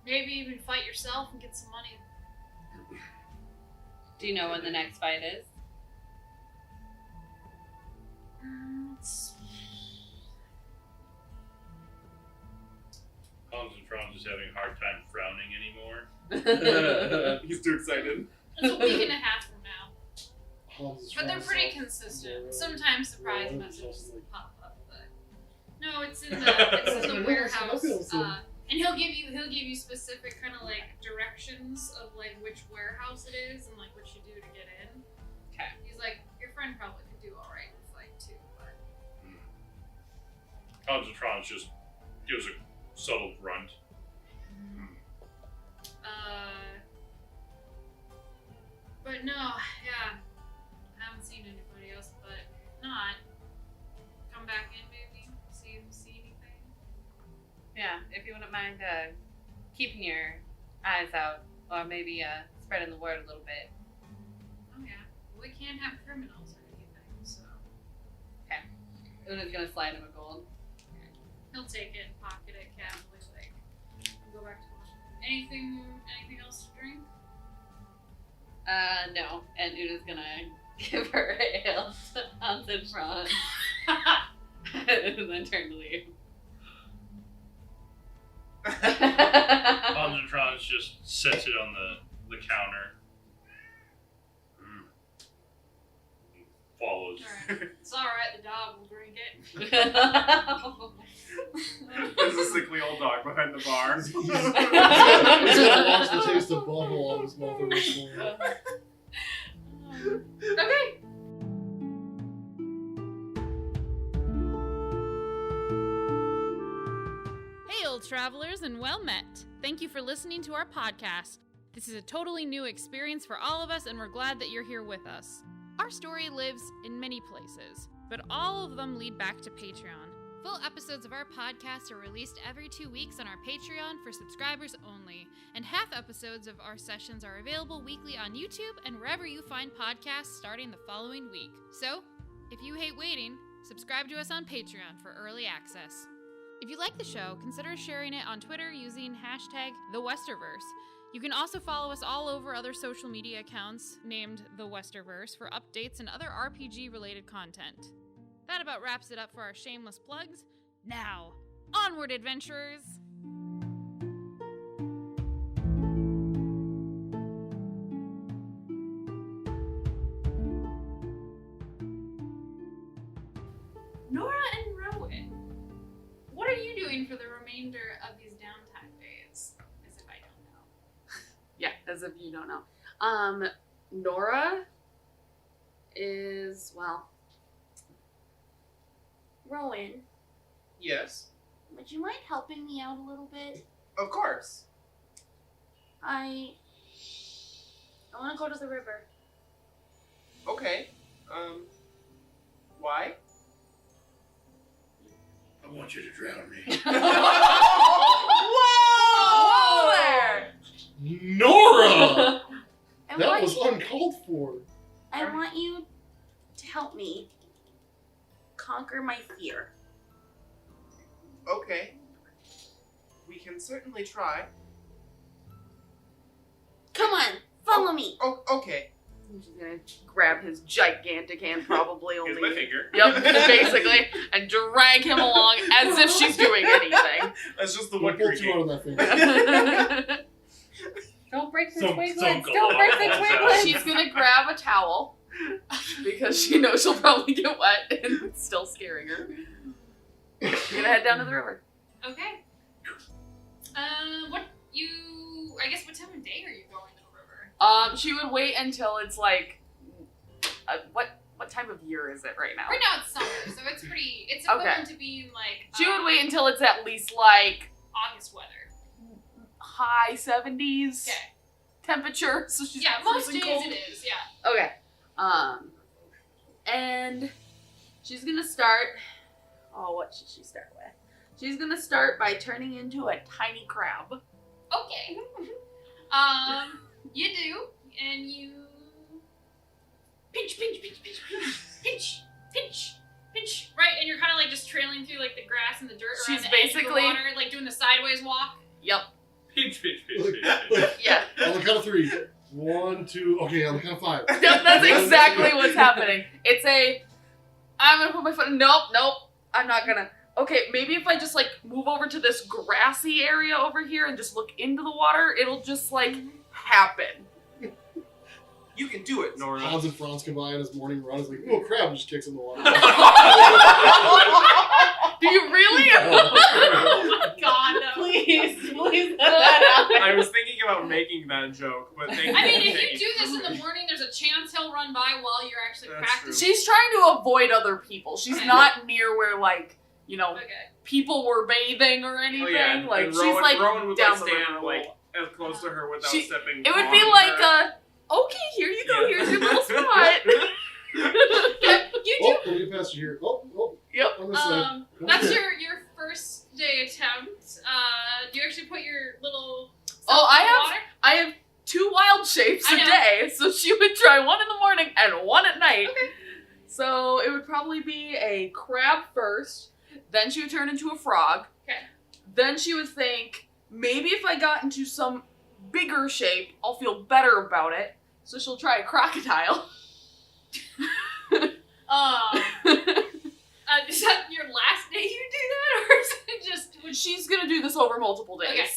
Maybe even fight yourself and get some money. Do you know when the next fight is? Hans and Franz is having a hard time frowning anymore. He's too excited. It's a week and a half from now. Hans is But they're trying pretty to consistent. Sometimes surprise Yeah, messages like- pop up, but no, it's in the warehouse. Awesome. And he'll give you specific kind of like directions of like which warehouse it is and like what you do to get in. Okay. He's like, your friend probably could do all right in the fight too, but Hans and Franz just gives a subtle grunt. But no, yeah, I haven't seen anybody else, but not. Come back in maybe, see if you see anything. Yeah, if you wouldn't mind keeping your eyes out, or maybe spreading the word a little bit. Oh yeah. we can't have criminals or anything, so. Una's gonna slide him a gold. He'll take it and pocket it casually, like, and go back to work. Anything else to drink? No. And Una's gonna give her a ale to Hans and Franz. And then turn to leave. Hans and Franz just sets it on the counter. Follows. Alright. It's alright, the dog will drink it. There's a sickly old dog behind the bar. He's gonna watch the taste of bubble on his mouth every morning. Okay. Hail, travelers, and well met. Thank you for listening to our podcast. This is a totally new experience for all of us, and we're glad that you're here with us. Our story lives in many places, but all of them lead back to Patreon. Full episodes of our podcast are released every 2 weeks on our Patreon for subscribers only, and half episodes of our sessions are available weekly on YouTube and wherever you find podcasts starting the following week. So, if you hate waiting, subscribe to us on Patreon for early access. If you like the show, consider sharing it on Twitter using hashtag #TheWesterverse. You can also follow us all over other social media accounts named The Westerverse for updates and other RPG-related content. That about wraps it up for our shameless plugs. Now, onward, adventurers! Nora and Rowan, what are you doing for the remainder of these downtime days? As if I don't know. Yeah, as if you don't know. Nora is, well... Rowan, Yes, would you mind helping me out a little bit? of course. I want to go to the river. Okay. Why? I want you to drown me. Whoa there! Nora! I That want was uncalled for. I want you to help me conquer my fear. Okay. We can certainly try. Come on, follow me. Oh, okay. She's gonna grab his gigantic hand, probably Here's only. my finger. Yep, basically, and drag him along as if she's doing anything. That's just the We'll one pull creaking. two out of that finger. Don't break the Some twiglets! go Don't break the off. twiglets! She's gonna grab a towel because she knows she'll probably get wet and it's still scaring her. You're gonna head down to the river. Okay. I guess what time of day are you going to the river? She would wait until it's like, what time of year is it right now? Right now it's summer, so it's equivalent to being like She would wait until it's at least like August weather. high 70s Okay. temperature, so she's Yeah, not most freezing days cold. it is, yeah. Okay. And she's gonna start. Oh, what should she start with? She's gonna start by turning into a tiny crab. Okay. You do, and you pinch, right, and you're kind of like just trailing through like the grass and the dirt around She's the edge of the basically- water, like doing the sideways walk. Yep. Pinch. Yeah. On the count of 3. 1, 2. Okay, on the count of 5. That's exactly what's happening. It's I'm gonna put my foot. Nope. I'm not gonna. Okay, maybe if I just like move over to this grassy area over here and just look into the water, it'll just like happen. You can do it, Nora. Hans and Franz come by on his morning run. He's like, oh crap, and just kicks in the water. Do you really? Oh my god, no. Please let that out. I was thinking about making that joke, but thank you. I mean, if you do this in the morning, there's a chance he'll run by while you're actually That's practicing. She's trying to avoid other people. She's not near where like, you know, Okay. people were bathing or anything. Oh, yeah. Like and she's Rowan, like Rowan would down like the stand river. like as close to her without She- stepping. It would on be like her. okay, here you go. Yeah. Here's your little spot. You do. Oh, let me pass you here. Oh. Yep. On this side. That's your first day attempt. Do you actually put your little Oh, self in the water? I have 2 wild shapes I a know. day, so she would try 1 in the morning and 1 at night. Okay. So it would probably be a crab first, then she would turn into a frog. Okay. Then she would think, maybe if I got into some bigger shape, I'll feel better about it. So she'll try a crocodile. Is that your last day you do that, or is it just? She's gonna do this over multiple days. Okay.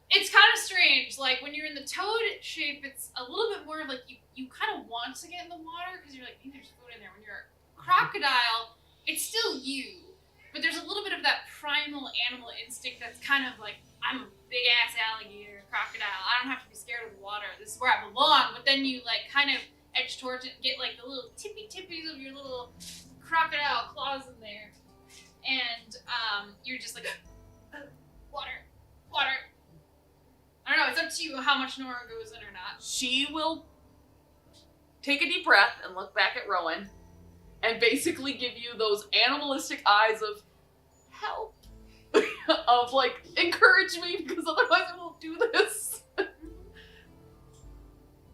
It's kind of strange. Like when you're in the toad shape, it's a little bit more of like you kind of want to get in the water because you're like, maybe there's food in there. When you're a crocodile, it's still you, but there's a little bit of that primal animal instinct that's kind of like, I'm a big ass alligator, crocodile. I don't have to be scared of the water. This is where I belong. But then you like kind of edge towards it and get like the little tippies of your little crocodile claws in there, and you're just like, water. I don't know, it's up to you how much Nora goes in or not. She will take a deep breath and look back at Rowan and basically give you those animalistic eyes of help. Of like, encourage me because otherwise I won't do this.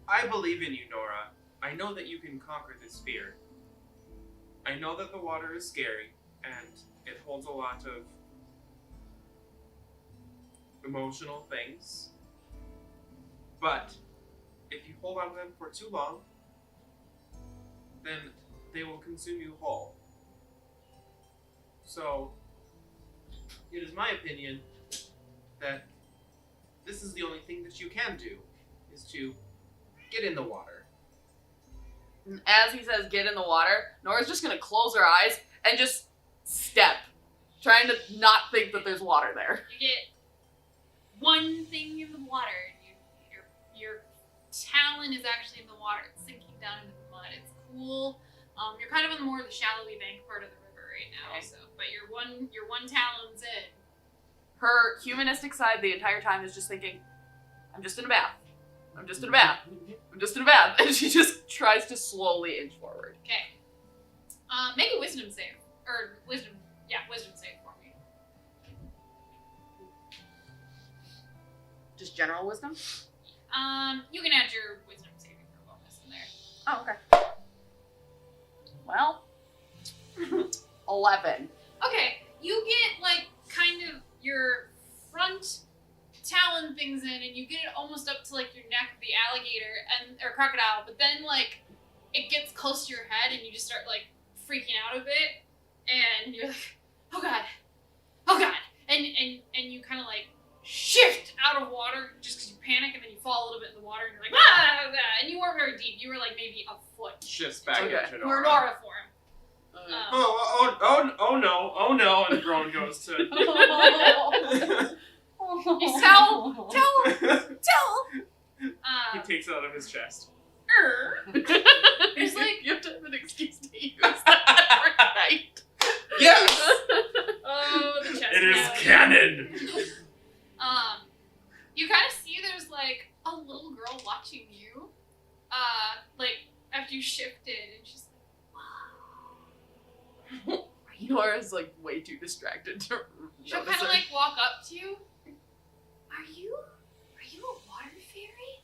I believe in you, Nora. I know that you can conquer this fear. I know that the water is scary and it holds a lot of emotional things. But if you hold on to them for too long, then they will consume you whole. So, it is my opinion that this is the only thing that you can do, is to get in the water. And as he says, get in the water, Nora's just gonna close her eyes and just step, trying to not think that there's water there. You get one thing in the water, and your talon is actually in the water. It's sinking down into the mud. It's cool. You're kind of on more of the shallowy bank part of the river right now. Okay. So, but your one talon's in. Her humanistic side the entire time is just thinking, I'm just in a bath. I'm just in a bath. I'm just in a bath. And she just tries to slowly inch forward. Okay. Make a wisdom save. Or wisdom save for me. Just general wisdom? You can add your wisdom saving throw bonus in there. Oh, okay. Well, 11. Okay, you get like kind of your front talon things in, and you get it almost up to like your neck of the alligator or crocodile, but then like it gets close to your head, and you just start like freaking out a bit, and you're like, oh god, and you kind of like shift out of water just because you panic, and then you fall a little bit in the water, and you're like, and you weren't very deep. You were like maybe a foot. Shifts back Okay. into You were Nora. Nora form. Oh no, and Rowan goes to... Tell. He takes it out of his chest. There's like, You have to have an excuse to use that every night. Yes! oh, the chest. It is cavity. canon. You kind of see there's like a little girl watching you, like after you shifted, and she's like, wow. Nora's like way too distracted to She'll notice kind of it. like walk up to you. Are you a water fairy?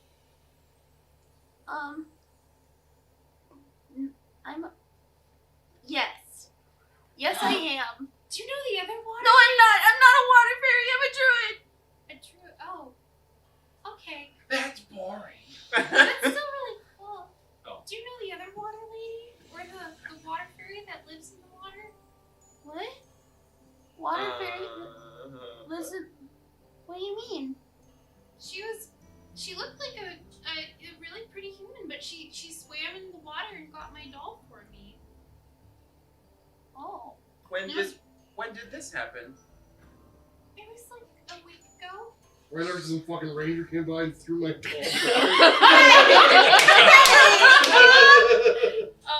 Yes. Yes, I am. Do you know the other water? No, I'm not. I'm not a water fairy. I'm a druid. A druid. Oh. Okay. That's boring. That's still really cool. Oh. Do you know the other water lady? Or the water fairy that lives in the water? What? Water fairy? Listen. What do you mean? She looked like a really pretty human, but she swam in the water and got my doll for me. Oh. When did this happen? It was like a week ago. Right after some fucking ranger came by and threw my doll.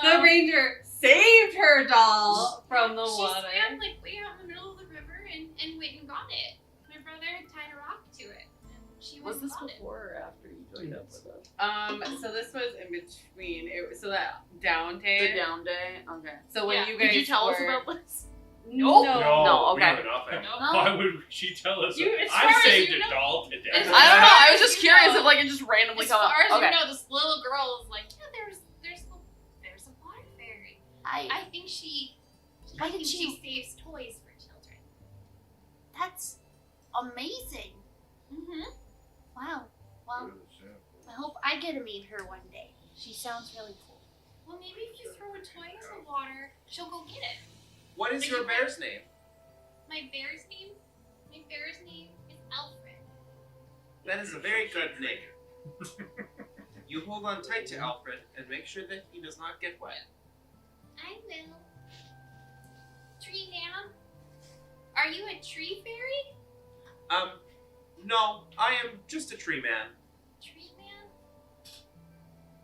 The ranger saved her doll from the She water. swam like way out in the middle of the river and went and got it. My brother had tied a rock to it. And she went Was and this got it. before or after you joined up with us? So this was in between. So that down day. The down day? Okay. So when Yeah. you guys Did you tell us were- about this? Nope. No, we okay. know enough Like, No. why would she tell us? You- as far I as saved you a know- doll today. as I don't know. I was as just you curious know- if like it just randomly As come far up. as Okay. you know, this little girl is like, yeah, there's a water fairy. I think she Why did she she? saves toys for children. That's amazing. Mm-hmm. Wow. Well, I hope I get to meet her one day. She sounds really cool. Well, maybe if you throw a toy in the water, she'll go get it. What is your bear's name? My bear's name is Alfred. That is a very good name. You hold on tight to Alfred and make sure that he does not get wet. I will. Tree man, are you a tree fairy? No, I am just a tree man. Tree man?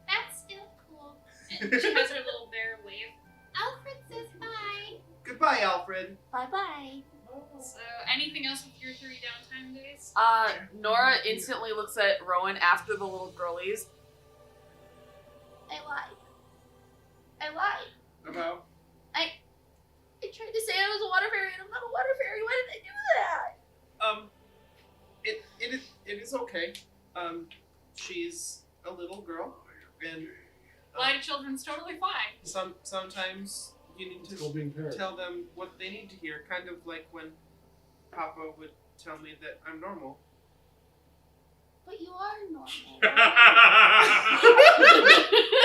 That's still cool. And she has her little bear wave. Alfred says bye. Goodbye, Alfred. Bye bye. So, anything else with your 3 downtime days? Nora instantly looks at Rowan after the little girlies. I lied. About? I tried to say I was a water fairy and I'm not a water fairy. Why did I do that? It is okay. She's a little girl, and Lie to children's totally fine. sometimes you need Still to being paired. tell them what they need to hear, kind of like when Papa would tell me that I'm normal. But you are normal.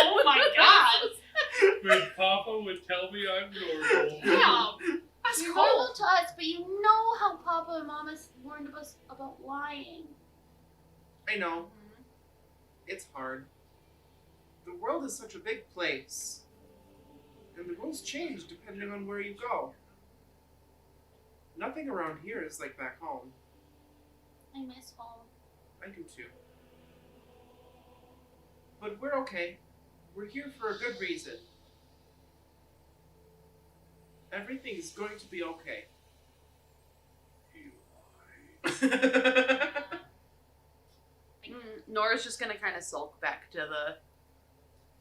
Oh my god! When Papa would tell me I'm normal. Yeah, that's You're cool. normal to us, but you know how Papa and Mama warned us about lying. I know. It's hard. The world is such a big place. And the rules change depending on where you go. Nothing around here is like back home. I miss home. I do too. But we're okay. We're here for a good reason. Everything's going to be okay. Nora's just gonna kind of sulk back to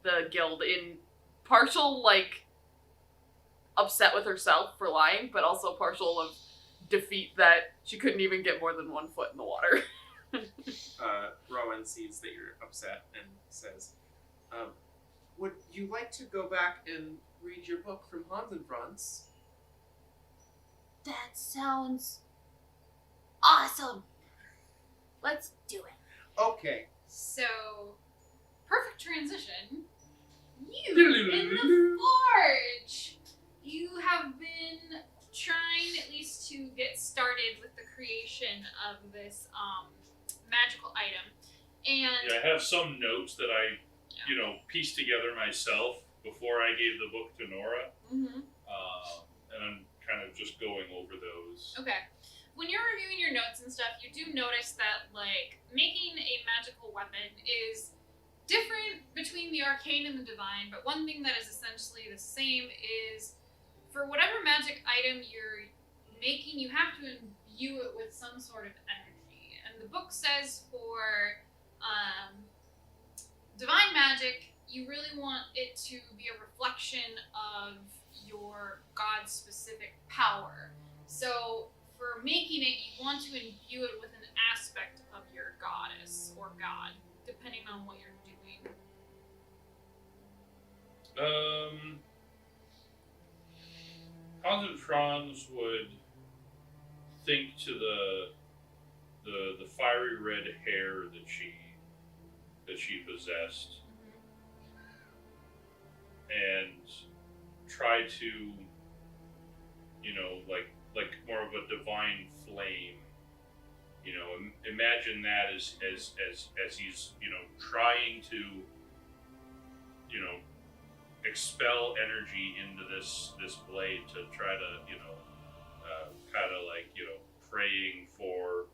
the guild in partial like upset with herself for lying, but also partial of defeat that she couldn't even get more than 1 foot in the water. Rowan sees that you're upset and says, would you like to go back and read your book from Hans and Franz? That sounds awesome. Let's do it. Okay. So, perfect transition. You in the forge. You have been trying at least to get started with the creation of this magical item, and Yeah, I have some notes that I, pieced together myself before I gave the book to Nora, and I'm kind of just going over those. Okay. When you're reviewing your notes and stuff, you do notice that, like, making a magical weapon is different between the arcane and the divine, but one thing that is essentially the same is for whatever magic item you're making, you have to imbue it with some sort of energy. And the book says for divine magic, you really want it to be a reflection of your God-specific power. So for making it, you want to imbue it with an aspect of your goddess or god, depending on what you're doing. Hans and Franz would think to the fiery red hair that she possessed, and try to, like more of a divine flame. Imagine that as he's, trying to, expel energy into this blade to try to, kind of like, praying for,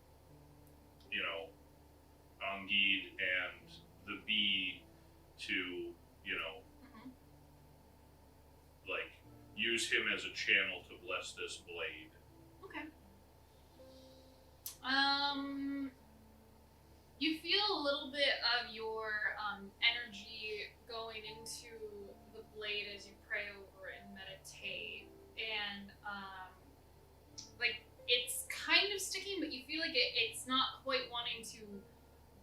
Angid and the bee to, like, use him as a channel to bless this blade. Okay. You feel a little bit of your energy going into the blade as you pray over it and meditate, and like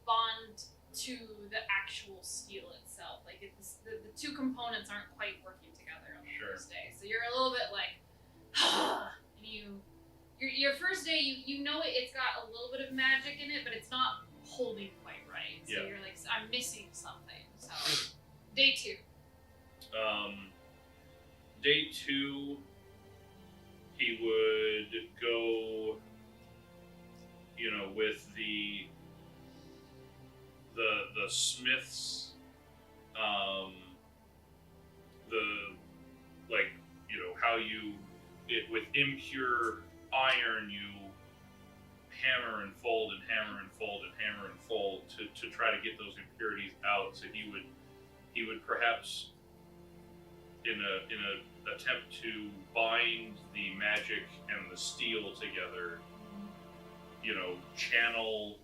bond to the actual steel itself. Like the two components aren't quite working together on the Sure. first day. So you're a little bit like, and your first day, you know it's got a little bit of magic in it, but it's not holding quite right. So Yeah. you're like, I'm missing something. So day 2. Day 2, he would go, with the smiths, how with impure iron, you hammer and fold and hammer and fold and hammer and fold to try to get those impurities out. So he would perhaps, in a attempt to bind the magic and the steel together, channel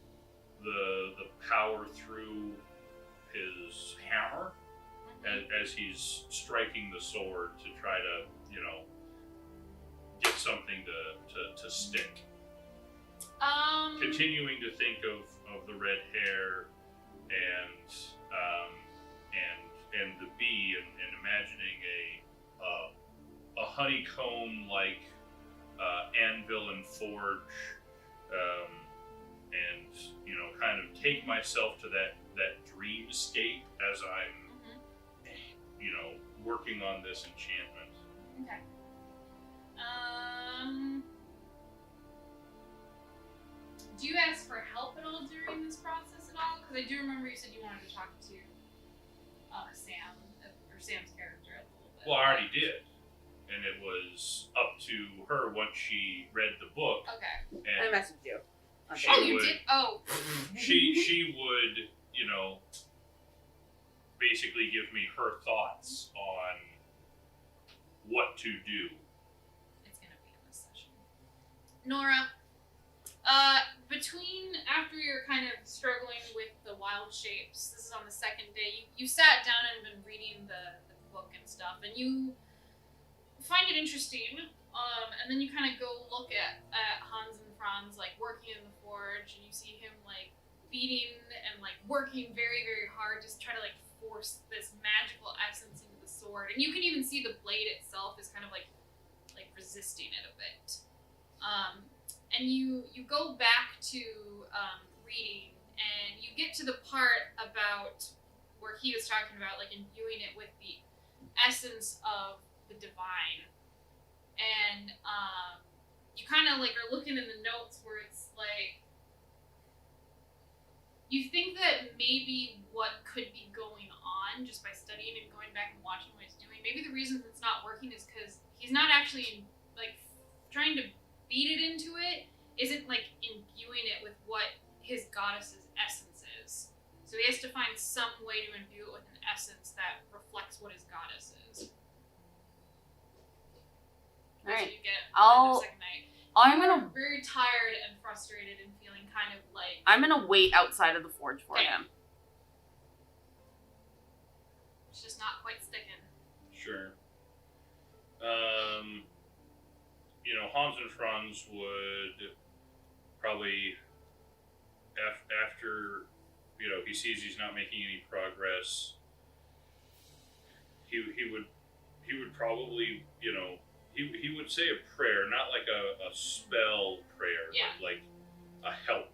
the power through his hammer as he's striking the sword to try to, get something to stick. Continuing to think of the red hair and the bee and imagining a honeycomb like anvil and forge, and kind of take myself to that dreamscape as I'm working on this enchantment. Okay. Do you ask for help at all during this process at all? Because I do remember you said you wanted to talk to Sam, or Sam's character a little bit. Well, I already did, and it was up to her once she read the book. Okay. I And messaged you. she Oh, you would, did? Oh. she would, basically give me her thoughts on what to do. It's gonna be in this session. Nora, between after you're kind of struggling with the wild shapes, this is on the second day, you sat down and been reading the book and stuff, and you find it interesting, and then you kind of go look at Hans and Franz, like, working in the forge, and you see him, like, beating and, like, working very, very hard, just trying to, like, force this magical essence into the sword, and you can even see the blade itself is kind of, like resisting it a bit. And you go back to reading, and you get to the part about where he was talking about, like, imbuing it with the essence of the divine. And you kind of, like, are looking in the notes where it's, like, you think that maybe what could be going on just by studying and going back and watching what he's doing, maybe the reason it's not working is because he's not actually, like, trying to beat it into it, isn't, like, imbuing it with what his goddess's essence is. So he has to find some way to imbue it with an essence that reflects what his goddess is. That's Alright. what you get I'll- on the second night. I'm You're gonna very tired and frustrated and feeling kind of like... wait outside of the forge for Okay. him. It's just not quite sticking. Sure. Hans and Franz would probably, after, he sees he's not making any progress, he would probably, he would say a prayer, not like a spell prayer, Yeah. but like a help.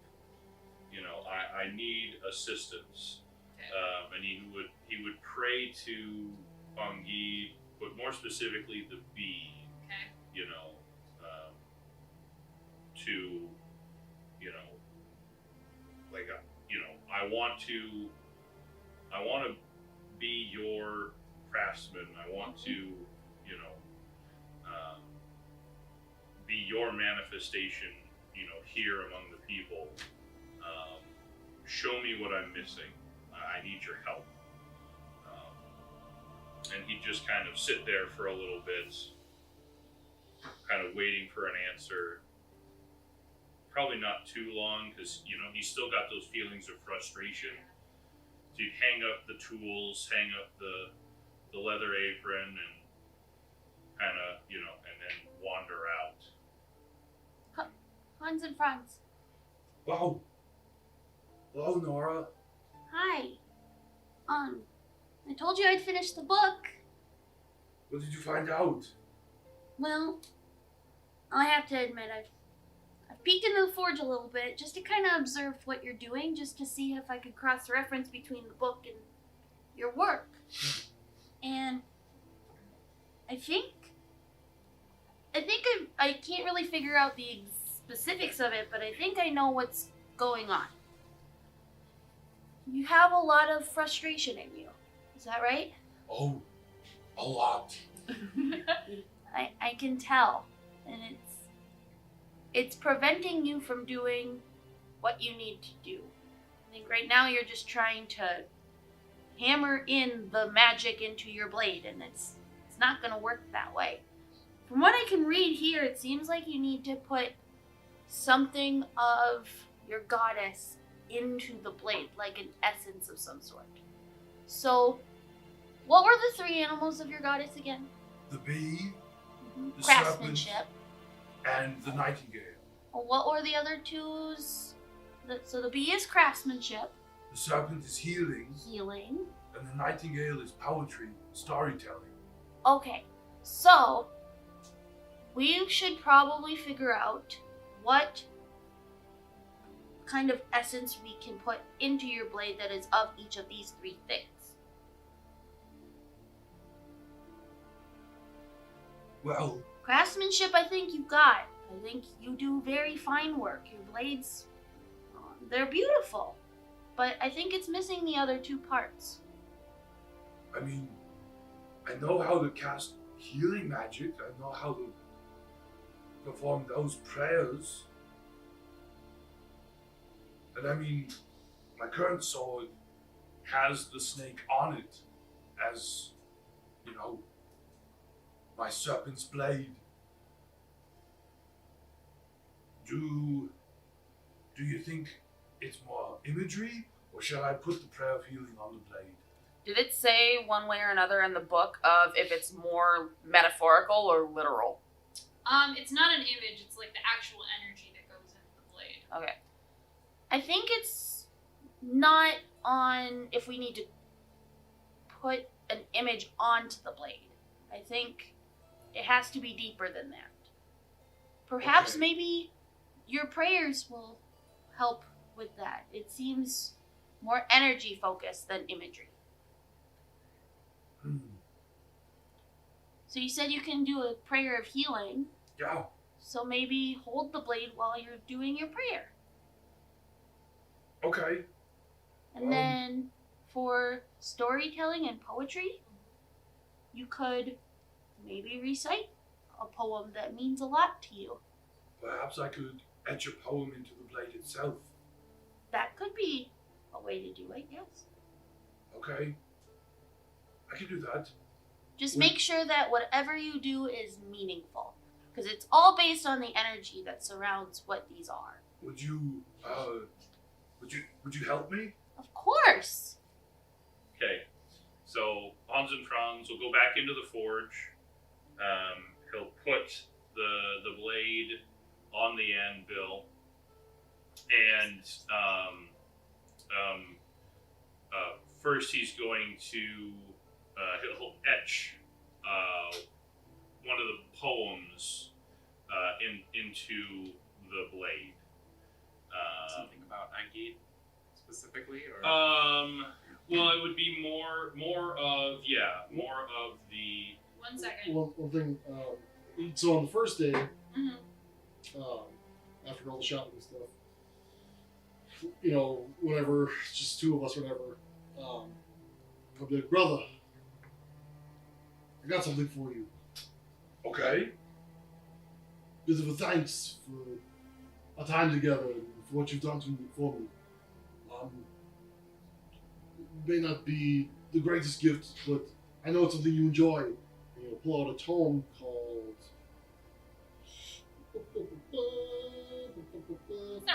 I need assistance. Okay. And he would pray to Angi, but more specifically the bee. Okay. To I want to be your craftsman. I want to be your manifestation here among the people. Show me what I'm missing. I need your help. And he'd just kind of sit there for a little bit, kind of waiting for an answer. Probably not too long, because he's still got those feelings of frustration. So you'd hang up the tools, hang up the leather apron, and kind of and then wander out. Hans and Franz. Wow. Hello, Nora. Hi. I told you I'd finish the book. What did you find out? Well, I have to admit, I've peeked into the forge a little bit just to kind of observe what you're doing, just to see if I could cross-reference between the book and your work. And I think I can't really figure out the specifics of it, but I think I know what's going on. You have a lot of frustration in you. Is that right? Oh, a lot. I can tell. And it's preventing you from doing what you need to do. I think right now you're just trying to hammer in the magic into your blade, and it's not going to work that way. From what I can read here, it seems like you need to put something of your goddess into the blade, like an essence of some sort. So, what were the 3 animals of your goddess again? The bee, the Craftsmanship. serpent, and the nightingale. What were the other 2's? So the bee is craftsmanship. The serpent is healing, Healing. and the nightingale is poetry, storytelling. Okay, so we should probably figure out what kind of essence we can put into your blade that is of each of these 3 things. Well, Craftsmanship, I think you got. I think you do very fine work. Your blades, they're beautiful. But I think it's missing the other 2 parts. I mean, I know how to cast healing magic. I know how to perform those prayers. And I mean, my current sword has the snake on it as, you know, my serpent's blade. Do you think it's more imagery, or shall I put the prayer of healing on the blade? Did it say one way or another in the book of if it's more metaphorical or literal? It's not an image, it's like the actual energy that goes into the blade. Okay. I think it's not on if we need to put an image onto the blade. I think it has to be deeper than that. Perhaps Okay. maybe your prayers will help with that. It seems more energy focused than imagery. So you said you can do a prayer of healing. Yeah. So maybe hold the blade while you're doing your prayer. Okay. And then for storytelling and poetry, you could maybe recite a poem that means a lot to you. Perhaps I could etch a poem into the blade itself. That could be a way to do it, yes. Okay. I can do that. Just Would- make sure that whatever you do is meaningful. Because it's all based on the energy that surrounds what these are. Would you help me? Of course! Okay, so Hans and Franz will go back into the forge. He'll put the blade on the anvil, and first he's going to he'll etch one of the poems into the blade. Something about Agid specifically, or Well, it would be more of the. 1 second. One thing, so on the first day, Mm-hmm. after all the shopping and stuff, you know, whenever, just 2 of us, whatever, I'll be like, brother, I got something for you. Okay. Bit of a thanks for our time together and for what you've done for me. It may not be the greatest gift, but I know it's something you enjoy. And you'll pull out a tome called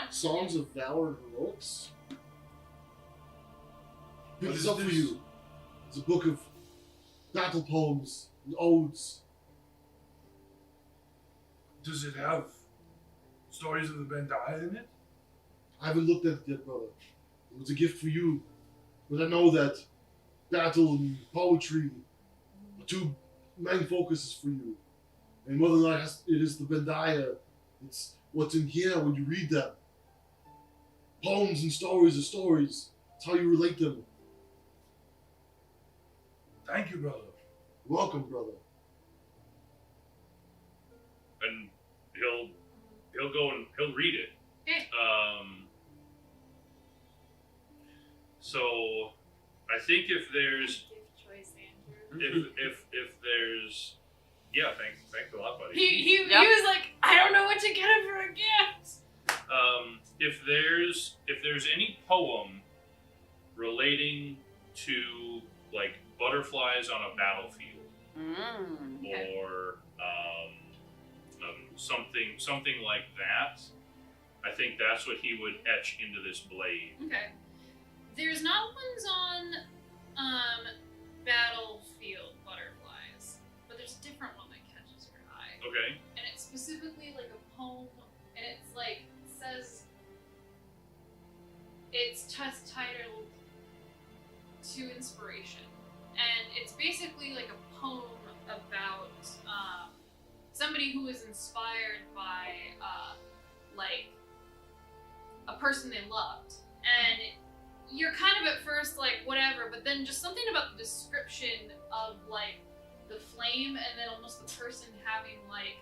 Songs of Valor and Heroics. Pick What this is up for this? you. It's a book of battle poems and odes. Does it have stories of the Bandai in it? I haven't looked at it yet, brother. It was a gift for you. But I know that battle and poetry are two main focuses for you. And whether or not it is the Bendaya, it's what's in here when you read them. Poems and stories are stories. It's how you relate them. Thank you, brother. Welcome, brother. And he'll go and he'll read it. Okay. So I think if there's Gift choice, Andrew. if there's thanks a lot, buddy. He was like, I don't know what to get him for a gift. If there's any poem relating to like butterflies on a battlefield Okay. or something like that, I think that's what he would etch into this blade. Okay. There's not ones on battlefield butterflies, but there's a different one that catches your eye. Okay. And it's specifically like a poem, and it's like, says, it's titled To Inspiration. And it's basically like a poem about somebody who was inspired by like a person they loved. And you're kind of at first like whatever, but then just something about the description of like the flame and then almost the person having like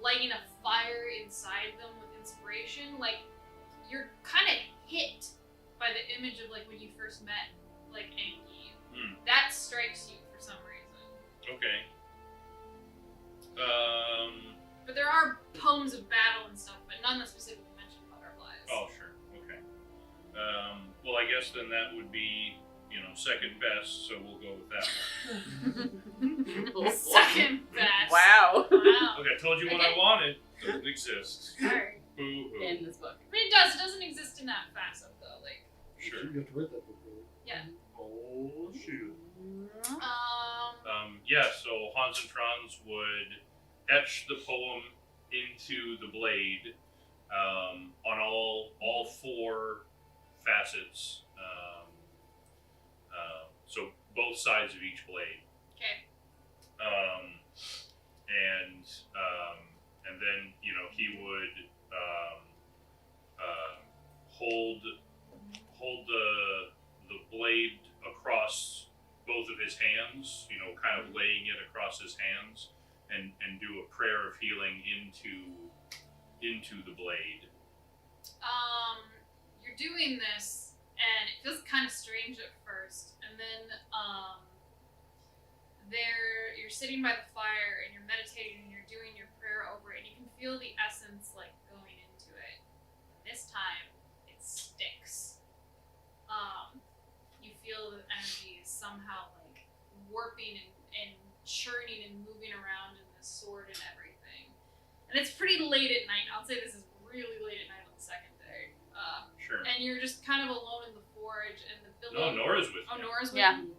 lighting a fire inside them with inspiration, like you're kind of hit by the image of like when you first met like Angie. That strikes you for some reason. Okay. But there are poems of battle and stuff, but none that specifically mention butterflies. Oh, sure. Okay. Well, I guess then that would be, second best, so we'll go with that one. Second best. Wow. Wow. Okay, I told you what I wanted. Doesn't exist. Alright. Boo-hoo. In this book. I mean, it does. It doesn't exist in that facet though. Like, Sure. You have to write that book, really. yeah. Oh, shoot. Um. So Hans and Franz would etch the poem into the blade on all four facets. So both sides of each blade. Okay. And then he would hold the blade across both of his hands, kind of laying it across his hands, and do a prayer of healing into the blade. You're doing this, and it feels kind of strange at first, and then you're sitting by the fire and you're meditating and you're doing your prayer over it, and you can feel the essence like going into it. This time, it sticks. You feel the energy is somehow like warping and churning and moving around in the sword and everything. And it's pretty late at night. I'll say this is really late at night on the second day. Sure. And you're just kind of alone in the forge, and the No, billow. Nora's with Oh, me. Nora's with Yeah. you.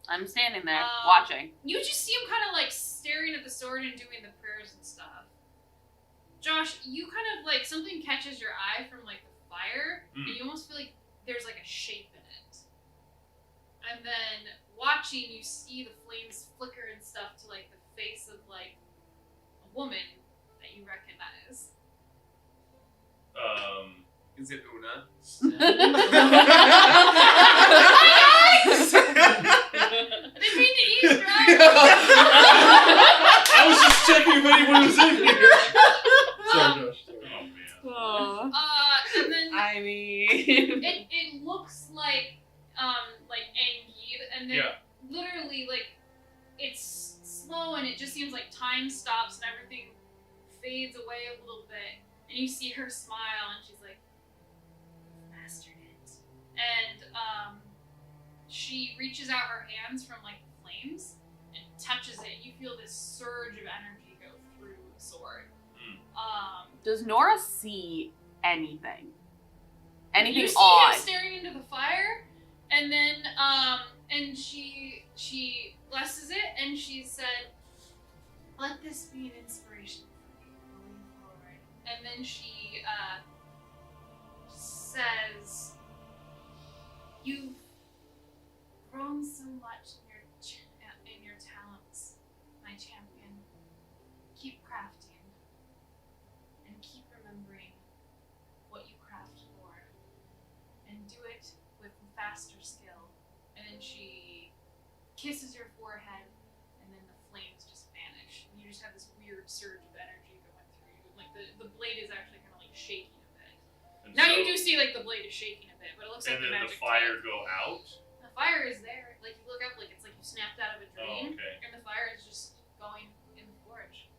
I'm standing there, Um, watching. You just see him kind of like staring at the sword and doing the prayers and stuff. Josh, you kind of like something catches your eye from like the fire, and you almost feel like there's like a shape in it. And then watching, you see the flames flicker and stuff to like the face of like a woman that you recognize. Is it Una? I didn't mean to eavesdrop. I was just checking if anyone was in here. Sorry, Josh. Sorry. Oh man. And then I mean, it looks like Angeed, and then literally like it's slow and it just seems like time stops and everything fades away a little bit, and you see her smile and she's like, mastered it. And she reaches out her hands from like the flames and touches it. You feel this surge of energy go through the sword. does Nora see anything? Anything you see odd? him staring into the fire, and then and she blesses it, and she said, "Let this be an inspiration for me moving forward." And then she says, You've grown so much in your talents, my champion. Keep crafting and keep remembering what you craft for, and do it with faster skill. And then she kisses your forehead, and then the flames just vanish. And you just have this weird surge of energy going through you. Like the blade is actually kind of like shaking a bit. And Now so- you do see like the blade is shaking a bit, but it looks And like the then magic the fire tail. go out. The fire is there. Like you look up, like it's like you snapped out of a dream, okay. and the fire is just going in the forge.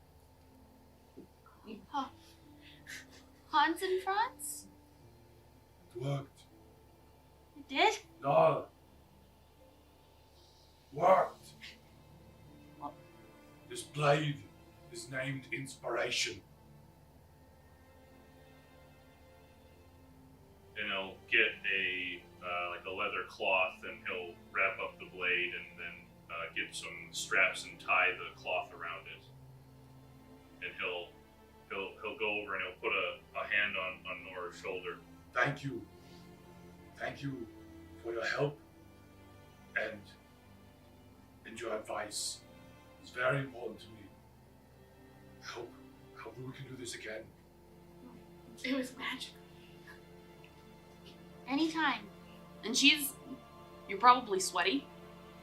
Hans and Franz? It worked. It did? No. Worked. What? This blade is named Inspiration. And he'll get like a leather cloth, and he'll wrap up the blade, and then get some straps and tie the cloth around it. And he'll go over and he'll put a hand on Nora's shoulder. Thank you. Thank you for your help and your advice. It's very important to me. I hope that we can do this again. It was magical. Anytime. And you're probably sweaty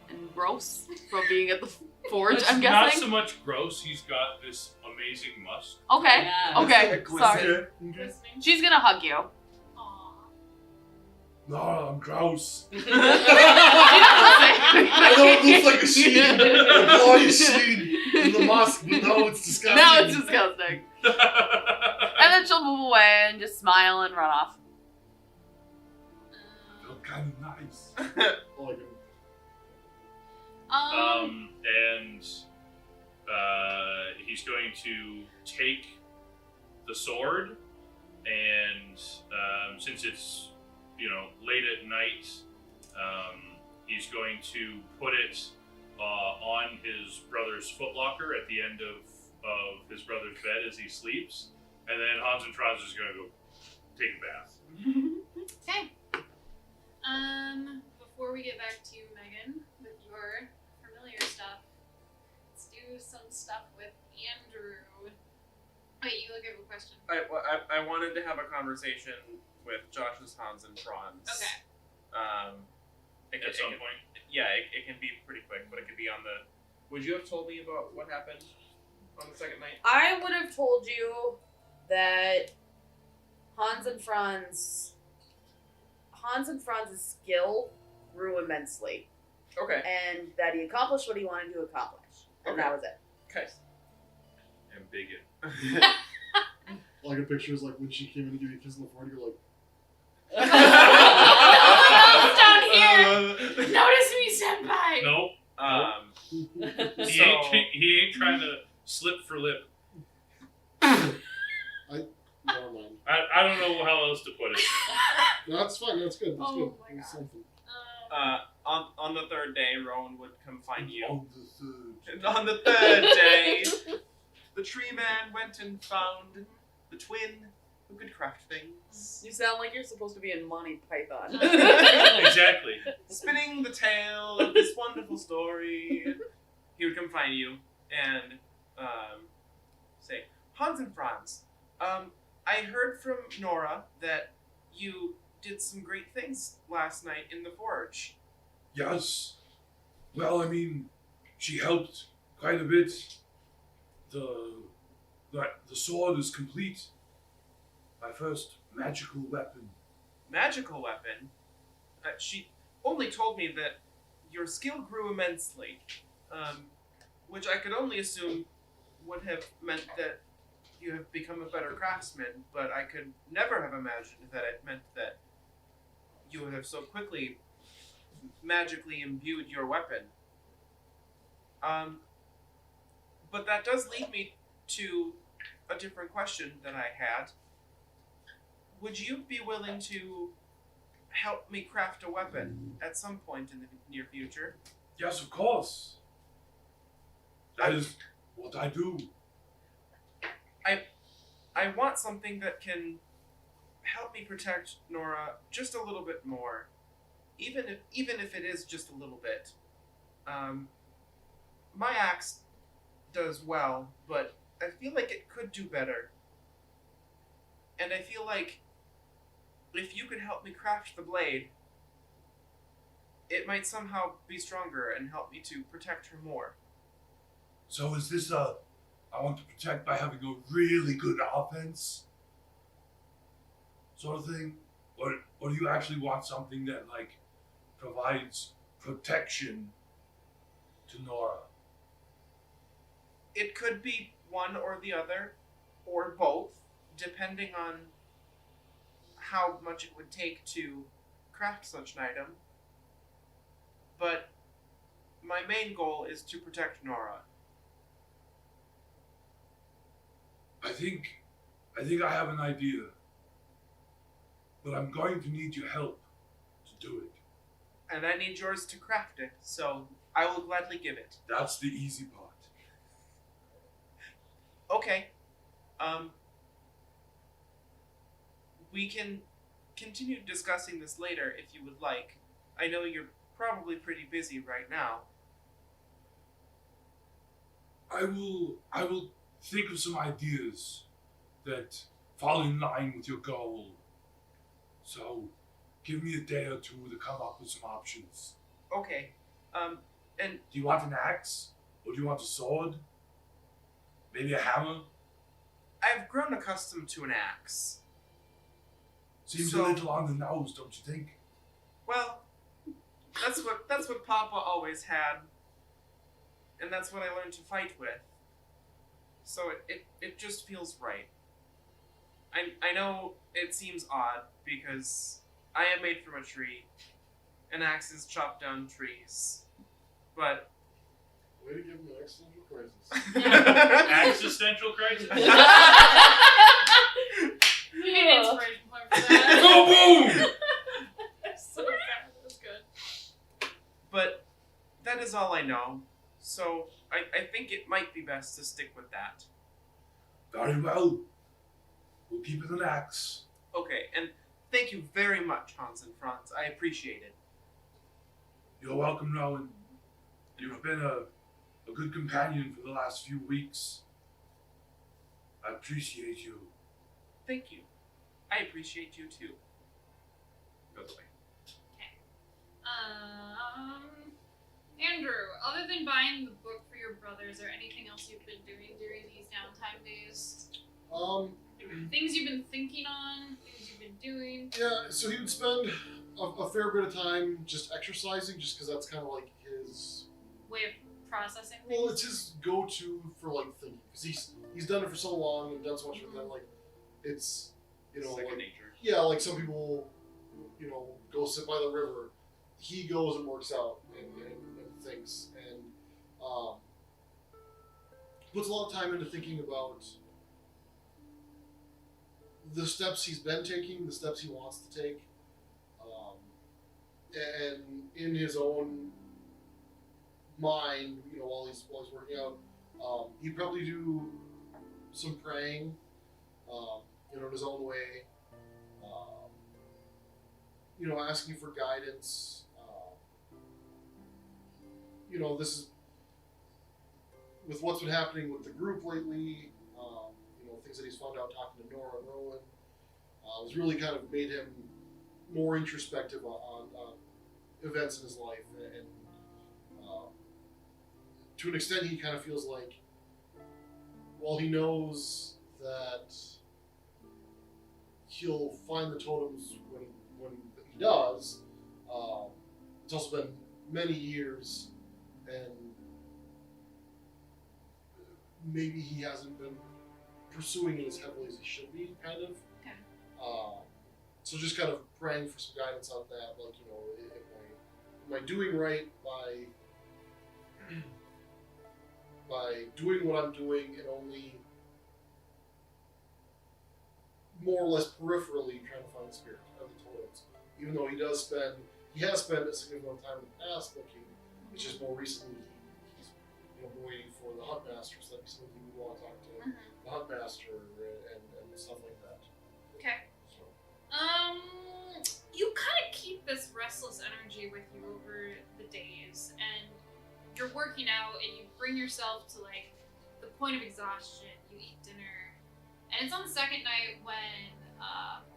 and gross from being at the forge, It's I'm not guessing. so much gross. He's got this amazing musk. Okay, Yeah. okay, sorry. Okay. Listening. She's gonna hug you. Aw. No, I'm gross. I know it looks like a sheen, a glowing sheen in the mask, but no, it's disgusting. No, it's disgusting. And then she'll move away and just smile and run off. Felt kind of nice. Like, And he's going to take the sword, and since it's late at night, he's going to put it on his brother's footlocker at the end of his brother's bed as he sleeps, and then Hans and Franz is going to go take a bath. Okay. Before we get back to you, Megan, with your familiar stuff, let's do some stuff with Andrew. Wait, you look at a question. I wanted to have a conversation with Josh's Hans and Franz. Okay. At some point. Yeah, it can be pretty quick, but it could be on the. Would you have told me about what happened on the second night? I would have told you that Hans and Franz's skill grew immensely, Okay. and that he accomplished what he wanted to accomplish, and Okay. that was it. Okay. And bigot. like a picture is like when she came in to give you a kiss on the forehead, you're like, Down here! Notice me, senpai! Nope. So He ain't trying to slip for lip. never mind. I don't know how else to put it. No, that's fine. That's good. That's Oh good. my That's God. something. on the third day, Rowan would come find you. On the third. And on the third day, the tree man went and found the twin who could craft things. You sound like you're supposed to be in Monty Python. Exactly. Spinning the tale of this wonderful story. He would come find you and say, Hans and Franz, I heard from Nora that you did some great things last night in the forge. Yes. Well, I mean, she helped quite a bit. The sword is complete. My first magical weapon. Magical weapon? She only told me that your skill grew immensely, which I could only assume would have meant that you have become a better craftsman, but I could never have imagined that it meant that you would have so quickly magically imbued your weapon. But that does lead me to a different question that I had. Would you be willing to help me craft a weapon at some point in the near future? Yes, of course. That is what I do. I want something that can help me protect Nora just a little bit more. even if it is just a little bit, my axe does well, but I feel like it could do better. And I feel like if you could help me craft the blade, it might somehow be stronger and help me to protect her more. So is this I want to protect by having a really good offense sort of thing? Or do you actually want something that, like, provides protection to Nora? It could be one or the other, or both, depending on how much it would take to craft such an item. But my main goal is to protect Nora. I think I have an idea. But I'm going to need your help to do it. And I need yours to craft it, so I will gladly give it. That's the easy part. Okay. We can continue discussing this later if you would like. I know you're probably pretty busy right now. I will think of some ideas that fall in line with your goal. So, give me a day or two to come up with some options. Okay. And Do you want an axe? Or do you want a sword? Maybe a hammer? I've grown accustomed to an axe. Seems So- a little on the nose, don't you think? Well, that's what Papa always had. And that's what I learned to fight with. So it just feels right. I know it seems odd because I am made from a tree, and axes chop down trees. But Way to give him an existential crisis. Existential crisis. You need an inspiration point for that. Go boom! So good. That's good. but that is all I know. So I think it might be best to stick with that. Very well. We'll keep it an axe. Okay, and thank you very much, Hans and Franz. I appreciate it. You're welcome, Rowan. You've been a good companion for the last few weeks. I appreciate you. Thank you. I appreciate you too. By the way. Andrew, other than buying the book for your brother, is there anything else you've been doing during these downtime days? Things you've been thinking on, things you've been doing? Yeah, so he would spend a fair bit of time just exercising, just because that's kind of like his. Way of processing things? Well, it's his go-to for like thinking, because he's done it for so long and done so much with that. Like, it's Second like, nature. yeah, like some people, go sit by the river. He goes and works out and thinks and puts a lot of time into thinking about the steps he's been taking, the steps he wants to take, and in his own mind, while he's working out, he'd probably do some praying, in his own way, asking for guidance. This is with what's been happening with the group lately. Things that he's found out talking to Nora and Rowan, has really kind of made him more introspective on events in his life, and to an extent, he kind of feels like, while he knows that he'll find the totems when he does, it's also been many years, and maybe he hasn't been pursuing it as heavily as he should be, kind of. Okay. So just kind of praying for some guidance on that, like, am I doing right by doing what I'm doing and only more or less peripherally trying to find the spirit of the totems, even though he has spent a significant amount of time in the past looking. It's just more recently he's been waiting for the hunt master, so that'd be something we want to talk to the hunt master and stuff like that. Okay. So. You kind of keep this restless energy with you over the days, and you're working out, and you bring yourself to like the point of exhaustion. You eat dinner, and it's on the second night when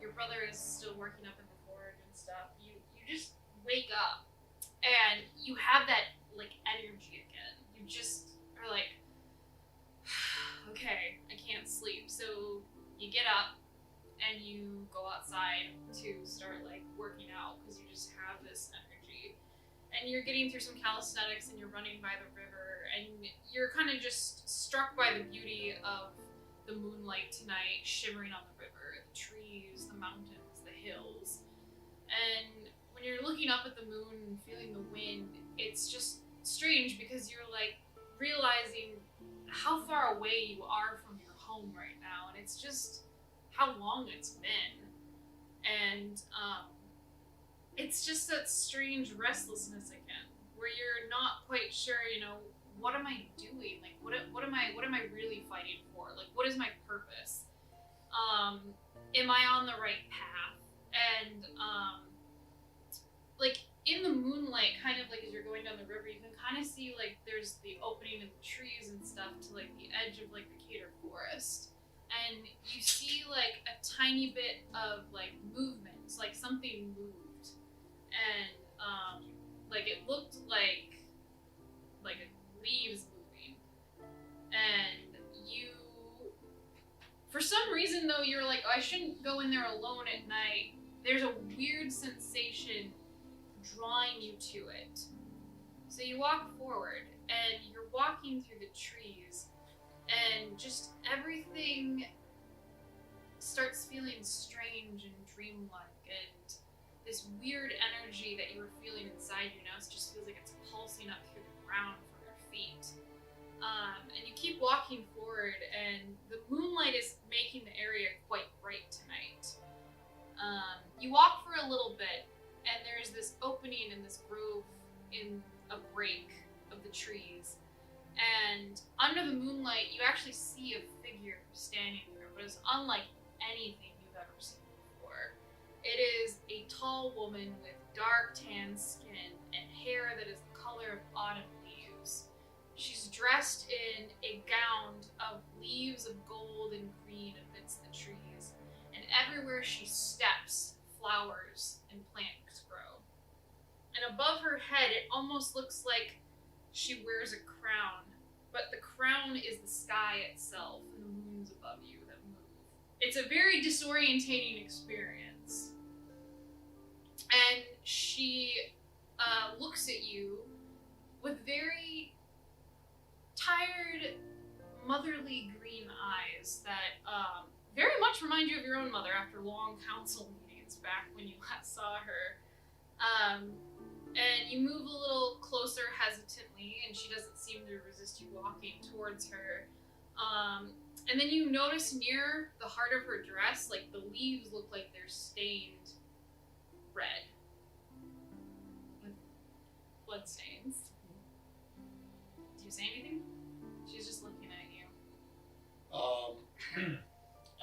your brother is still working up in the forge and stuff. You just wake up, and you have that like energy again. You just are like, okay, I can't sleep. So you get up and you go outside to start like working out because you just have this energy. And you're getting through some calisthenics and you're running by the river and you're kind of just struck by the beauty of the moonlight tonight shimmering on the river, the trees, the mountains, the hills. And when you're looking up at the moon and feeling the wind, it's just strange because you're like realizing how far away you are from your home right now, and it's just how long it's been. And it's just that strange restlessness again, where you're not quite sure, you know, what am I doing? Like, what am I really fighting for? Like, what is my purpose? Am I on the right path? And like in the moonlight, kind of like as you're going down the river, you can kind of see like there's the opening in the trees and stuff to like the edge of like the Cater Forest. And you see like a tiny bit of like movement, like something moved, and like it looked like leaves moving. And you, for some reason though, you're like, oh, I shouldn't go in there alone at night. There's a weird sensation drawing you to it. So you walk forward, and you're walking through the trees. And just everything starts feeling strange and dreamlike, and this weird energy that you were feeling inside you now just feels like it's pulsing up through the ground from your feet. And you keep walking forward, and the moonlight is making the area quite bright tonight. You walk for a little bit, and there's this opening in this grove in a break of the trees. And under the moonlight, you actually see a figure standing there, but it's unlike anything you've ever seen before. It is a tall woman with dark tan skin and hair that is the color of autumn leaves. She's dressed in a gown of leaves of gold and green amidst the trees, and everywhere she steps, flowers and plants grow. And above her head, it almost looks like she wears a crown, but the crown is the sky itself and the moons above you that move. It's a very disorientating experience. And she looks at you with very tired, motherly green eyes that very much remind you of your own mother after long council meetings back when you last saw her. And you move a little closer hesitantly, and she doesn't seem to resist you walking towards her. And then you notice near the heart of her dress, like the leaves look like they're stained red with blood stains. Do you say anything? She's just looking at you.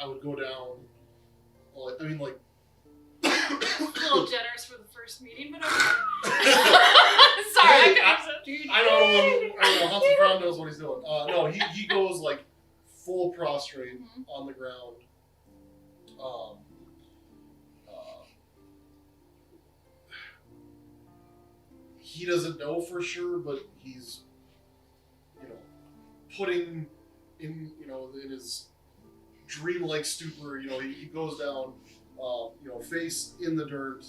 I would go down. Well, I mean, like. A little generous for the first meeting, but okay. Sorry, I know Hansel Brown knows what he's doing. No, he goes like full prostrate on the ground. He doesn't know for sure, but he's, putting in, in his dreamlike stupor, he goes down, face in the dirt.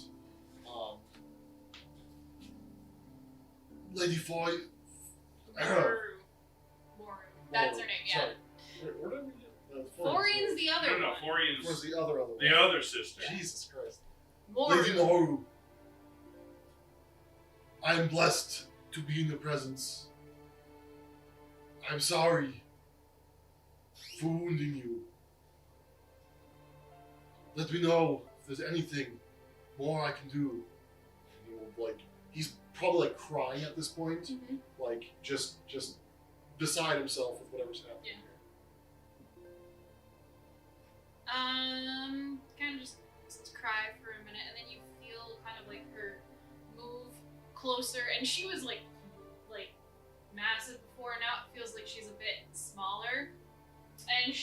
Lady Foy. Moru. That's her name, yeah. Sorry. Where did we get Forian's the other No, one. Forian's Where's the other one? the other sister. Jesus Christ. Moru. Lady Moru. I am blessed to be in your presence. I'm sorry for wounding you. Let me know if there's anything more I can do. He's probably crying at this point, just beside himself with whatever's happening here. Kind of just cry for a minute, and then you feel kind of like her closer, and she was like massive before, now it feels like she's a bit smaller. And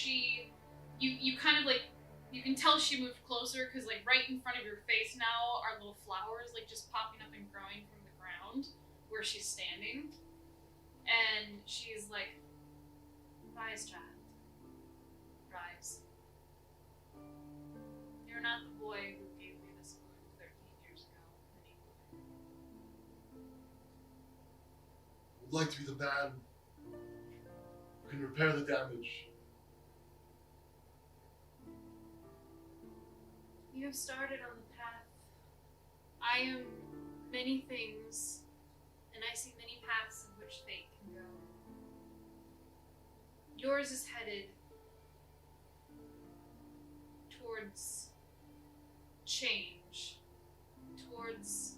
you kind of like, you can tell she moved closer because like right in front of your face now are little flowers like just popping up and growing from the ground where she's standing. And she's like, "Rise, child. Rise. You're not the boy who gave me this wound 13 years ago anymore." I would like to be the man who can repair the damage. You have started on the path. I am many things, and I see many paths in which fate can go. Yours is headed towards change, towards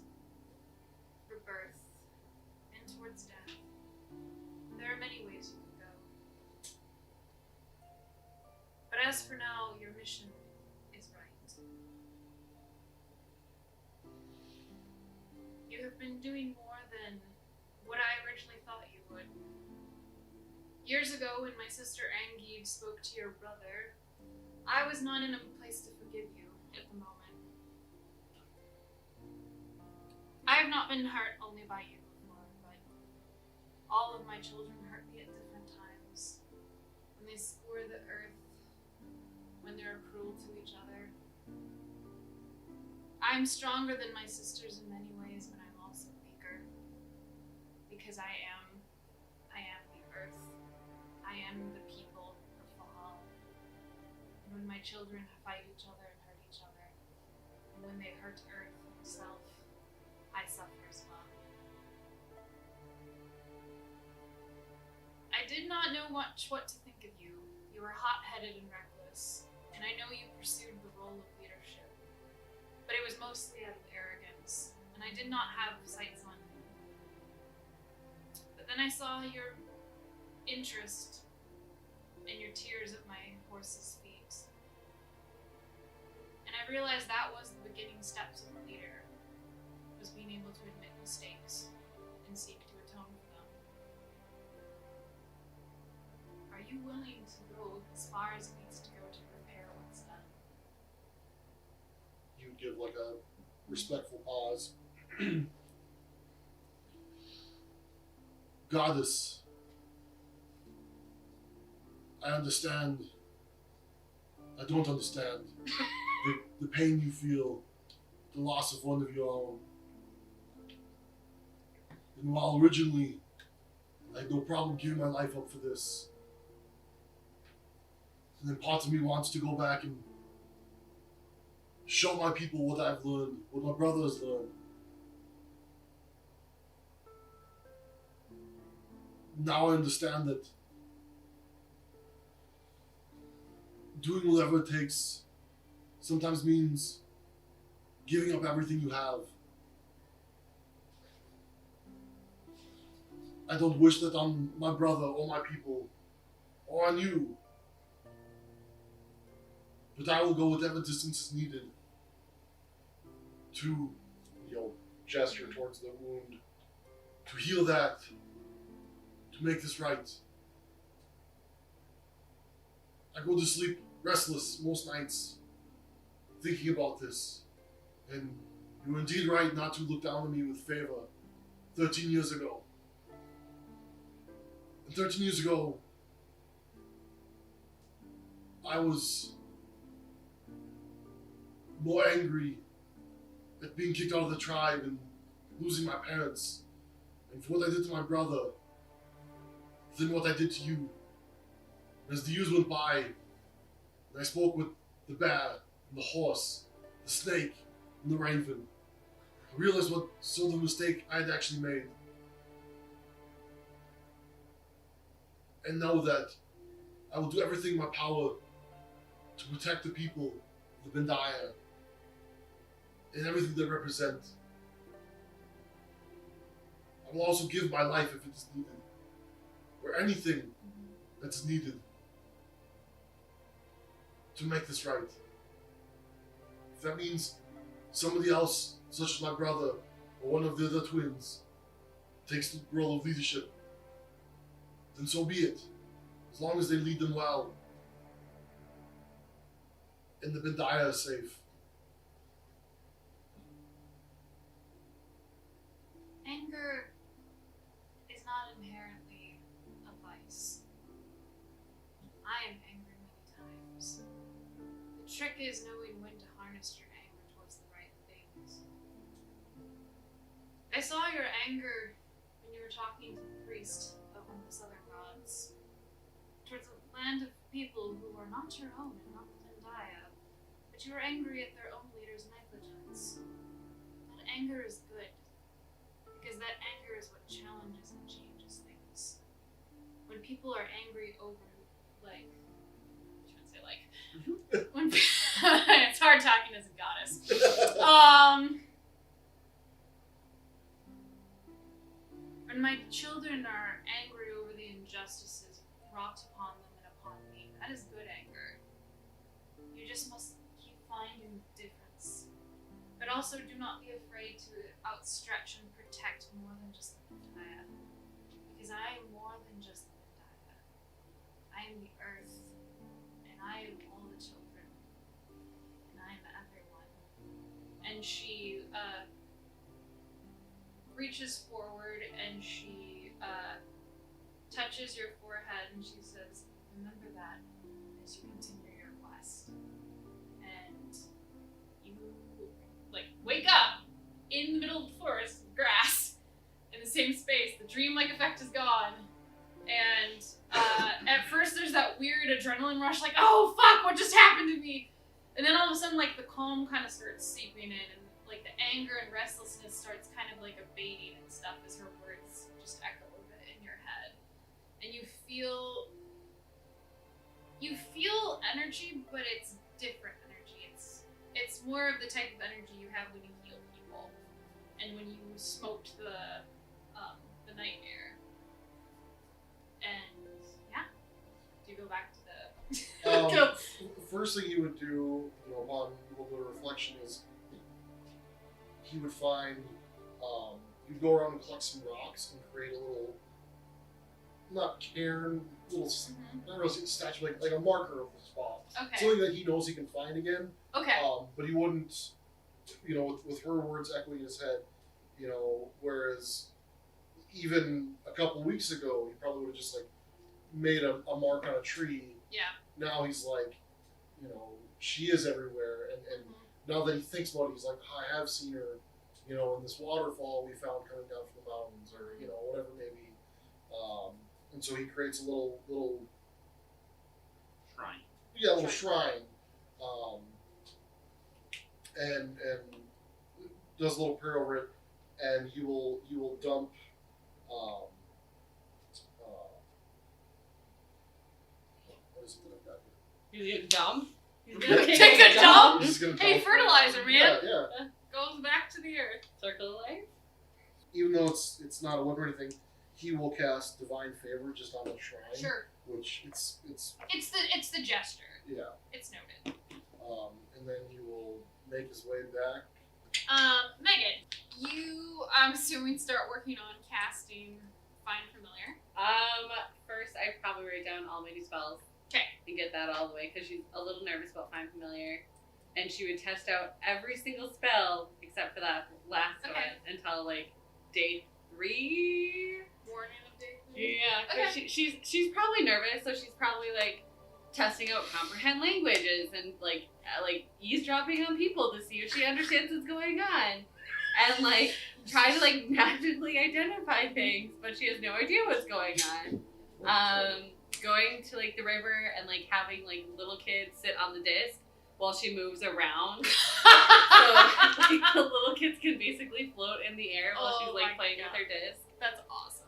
rebirth, and towards death. There are many ways you can go. But as for now, your mission is right. You have been doing more than what I originally thought you would. Years ago, when my sister Angive spoke to your brother, I was not in a place to forgive you at the moment. I have not been hurt only by you before, but all of my children hurt me at different times. When they scour the earth, when they're cruel to each other. I'm stronger than my sisters in many ways, but I'm also weaker. Because I am the earth. I am the people of Fehal. And when my children fight each other and hurt each other, and when they hurt earth itself, I suffer as well. I did not know much what to think of you. You were hot-headed and reckless, and I know you pursued the role of leadership. But it was mostly out of arrogance, and I did not have sights on you. But then I saw your interest and your tears at my horse's feet. And I realized that was the beginning steps of a leader, was being able to admit mistakes and seek to atone for them. Are you willing to go as far as it needs to go to repair what's done? You give like a respectful pause. Goddess, I understand. I don't understand the pain you feel, the loss of one of your own. And while originally I had no problem giving my life up for this, and then part of me wants to go back and show my people what I've learned, what my brother has learned. Now I understand that doing whatever it takes sometimes means giving up everything you have. I don't wish that on my brother or my people or on you, but I will go whatever distance is needed to, gesture towards the wound, to heal that, to make this right. I go to sleep restless most nights, thinking about this, and you were indeed right not to look down on me with favor 13 years ago. And 13 years ago, I was more angry at being kicked out of the tribe and losing my parents, and for what I did to my brother, than what I did to you. As the years went by, and I spoke with the bear, and the horse, the snake, and the raven, I realized what sort of mistake I had actually made. And know that I will do everything in my power to protect the people of the Bendaya and everything they represent. I will also give my life if it is needed, or anything that's needed to make this right. If that means somebody else, such as my brother, or one of the other twins takes the role of leadership, then so be it. As long as they lead them well. And the Bendaya is safe. Anger is not inherently a vice. I am angry many times. The trick is knowing when to harness your anger towards the right things. I saw your anger when you were talking to the priest of one of the southern gods, towards a land of people who are not your own and not the Dendaya, but you were angry at their own leader's negligence. That anger is good, because that anger is what challenges and changes things. When people are angry over, like, I shouldn't say like, when it's hard talking as a goddess. When my children are angry over the injustices wrought upon them and upon me, that is good anger. You just must keep finding the difference. But also do not be afraid to outstretch and protect more than just the Bendaya. Because I am more than just the Bendaya. I am the earth, and I am all the children. And I am everyone. And she reaches forward and she touches your forehead and she says, remember that as you continue your quest. And you, like, wake up in the middle of the forest, grass, in the same space. The dreamlike effect is gone. And at first there's that weird adrenaline rush, like, oh fuck, what just happened to me? And then all of a sudden, like, the calm kind of starts seeping in, and like the anger and restlessness starts kind of like abating and stuff as her words just echo a bit in your head. And you feel energy, but it's different energy. It's more of the type of energy you have when you heal people and when you smoked the nightmare. And yeah, do you go back to the First thing you would do, upon a little bit of reflection, is he would find, you'd go around and collect some rocks and create a little, not cairn, not really a statue, like a marker of the spot. Okay. Something that he knows he can find again. Okay. But he wouldn't, with her words echoing in his head, whereas even a couple weeks ago, he probably would have just, made a mark on a tree. Yeah. Now he's like, she is everywhere, and now that he thinks about it, he's like, I have seen her, in this waterfall we found coming down from the mountains, or whatever it may be. And so he creates a little Shrine. Yeah, a little shrine, and does a little prayer over it, and he will dump. What is it that I've got here? He's dumb. Yeah. Take a dump. He's gonna Hey, dump- fertilizer, man. Yeah. Goes back to the earth. Circle of life. Even though it's not a weapon or anything, he will cast divine favor just on the shrine. Sure. Which it's It's the gesture. yeah. It's noted. And then he will make his way back. Megan, you, I'm assuming, start working on casting Find Familiar. First I'd probably write down all my new spells. Okay. And get that all the way, because she's a little nervous about Find Familiar. And she would test out every single spell, except for that last Okay. one, until, day 3? Warning of day 3. Yeah, 'cause Okay. she's probably nervous, so she's probably, testing out comprehend languages and, eavesdropping on people to see if she understands what's going on. And, try to, magically identify things, but she has no idea what's going on. Going to, the river and, having, little kids sit on the disc while she moves around. So, the little kids can basically float in the air while Oh she's, my playing God. with her disc. That's awesome.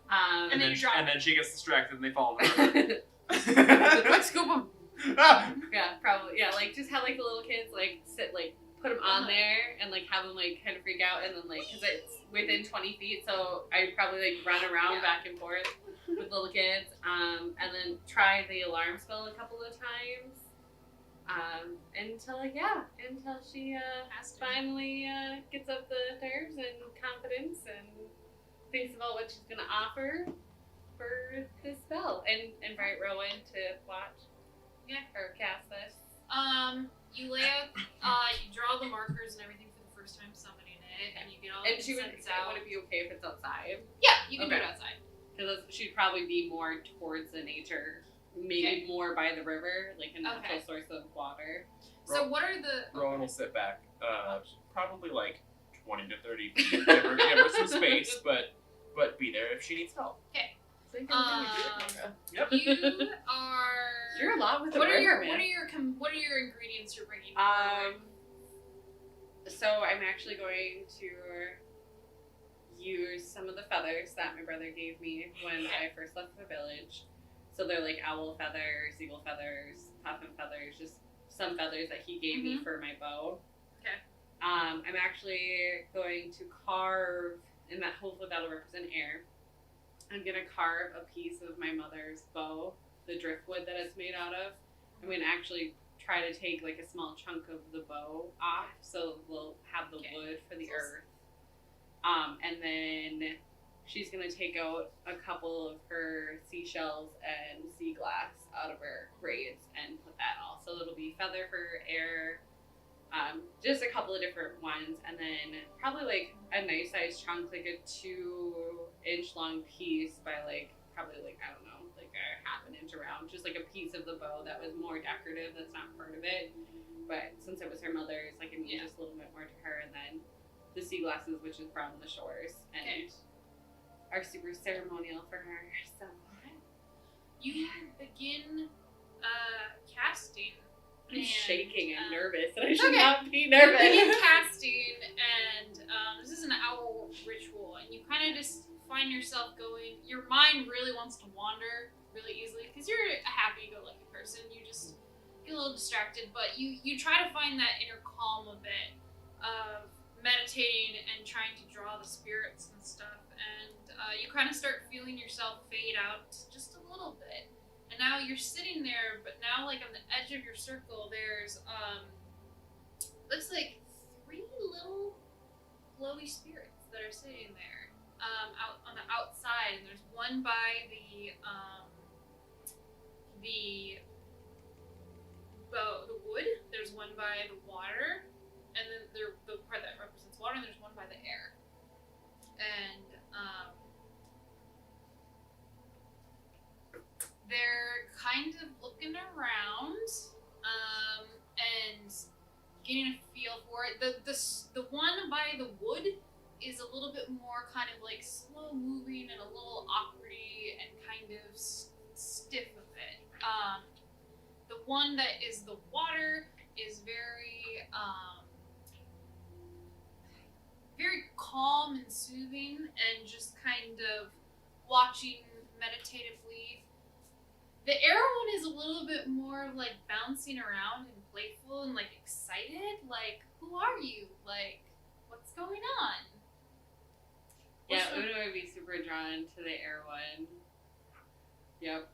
And then you drop and it. then she gets distracted and they fall in the river. Quick scoop them. Ah! Yeah, probably. Yeah, just have, the little kids, sit, put them on Uh-huh. there and, have them, kind of freak out. And then, because it's within 20 feet, so I'd probably, run around Yeah. back and forth with little kids. And then try the alarm spell a couple of times. Until she finally gets up the nerves and confidence and thinks about what she's gonna offer for this spell, and invite Rowan to watch. Yeah. Or cast this. You lay out, you draw the markers and everything for the first time summoning it, and you get all the And she would consents out. would it be okay if it's outside? Yeah, you can do Okay. it outside. Because she'd probably be more towards the nature, maybe more by the river, like a natural source of water. So what are the... Rowan will sit back, probably like 20 to 30 feet. Give her some space, but be there if she needs help. Okay. Yep. You are... You're a lot with the what are your river, man. what are your ingredients you're bringing? So I'm actually going to use some of the feathers that my brother gave me when I first left the village. So they're like owl feathers, eagle feathers, puffin feathers, just some feathers that he gave me for my bow. Okay. I'm actually going to carve, and that hopefully that'll represent air. I'm gonna carve a piece of my mother's bow, the driftwood that it's made out of. I'm gonna actually try to take like a small chunk of the bow off, so we'll have the wood for the earth. And then she's gonna take out a couple of her seashells and sea glass out of her braids and put that all. So it'll be feather for air, just a couple of different ones, and then probably like a nice sized chunk, like a 2-inch long piece by like probably like, I don't know, like a half an inch around, just like a piece of the bow that was more decorative, that's not part of it. But since it was her mother's, like it means just a little bit more to her, and then the sea glasses, which is from the shores, and are super ceremonial for her. So you begin casting. I'm shaking and nervous, and I it's should okay. not be You nervous. begin casting, and this is an hour ritual, and you kind of just find yourself going. Your mind really wants to wander really easily because you're a happy-go-lucky person. You just get a little distracted, but you try to find that inner calm a bit of meditating and trying to draw the spirits and stuff, and you kind of start feeling yourself fade out just a little bit. And now you're sitting there, but now like on the edge of your circle, there's looks like 3 little glowy spirits that are sitting there out on the outside, and there's one by the wood. There's one by the water, and then the part that represents water, and there's one by the air. And they're kind of looking around and getting a feel for it. The one by the wood is a little bit more kind of like slow moving and a little awkward-y and kind of stiff a bit. The one that is the water is very very calm and soothing and just kind of watching meditatively. The air one is a little bit more like bouncing around and playful and like excited. Like, who are you? Like, what's going on? Yeah, Una would be super drawn to the air one. Yep.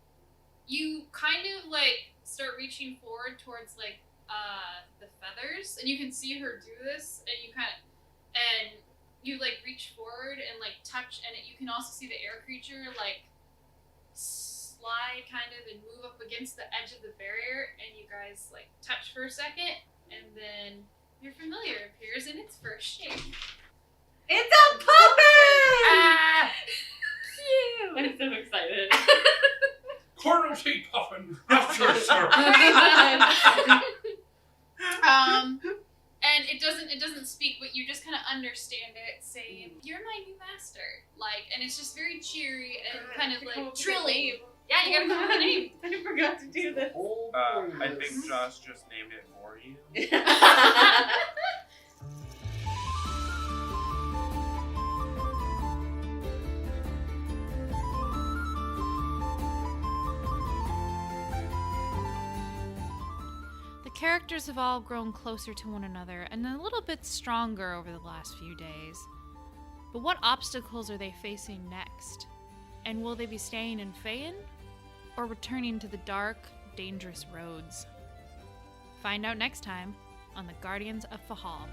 You kind of like start reaching forward towards like the feathers, and you can see her do this, and you like reach forward and like touch, and you can also see the air creature like slide kind of and move up against the edge of the barrier, and you guys like touch for a second, and then your familiar appears in its first shape. It's a puppet! Cute! I'm so excited. Colonel T. Puffin, after sir. And it doesn't speak, but you just kind of understand it, saying, "You're my new master." Like, and it's just very cheery and kind of like trilling. Yeah, you gotta come up with a name. I forgot to do this. I think Josh just named it for you. The characters have all grown closer to one another and a little bit stronger over the last few days. But what obstacles are they facing next? And will they be staying in Faine or returning to the dark, dangerous roads? Find out next time on the Guardians of Fehal.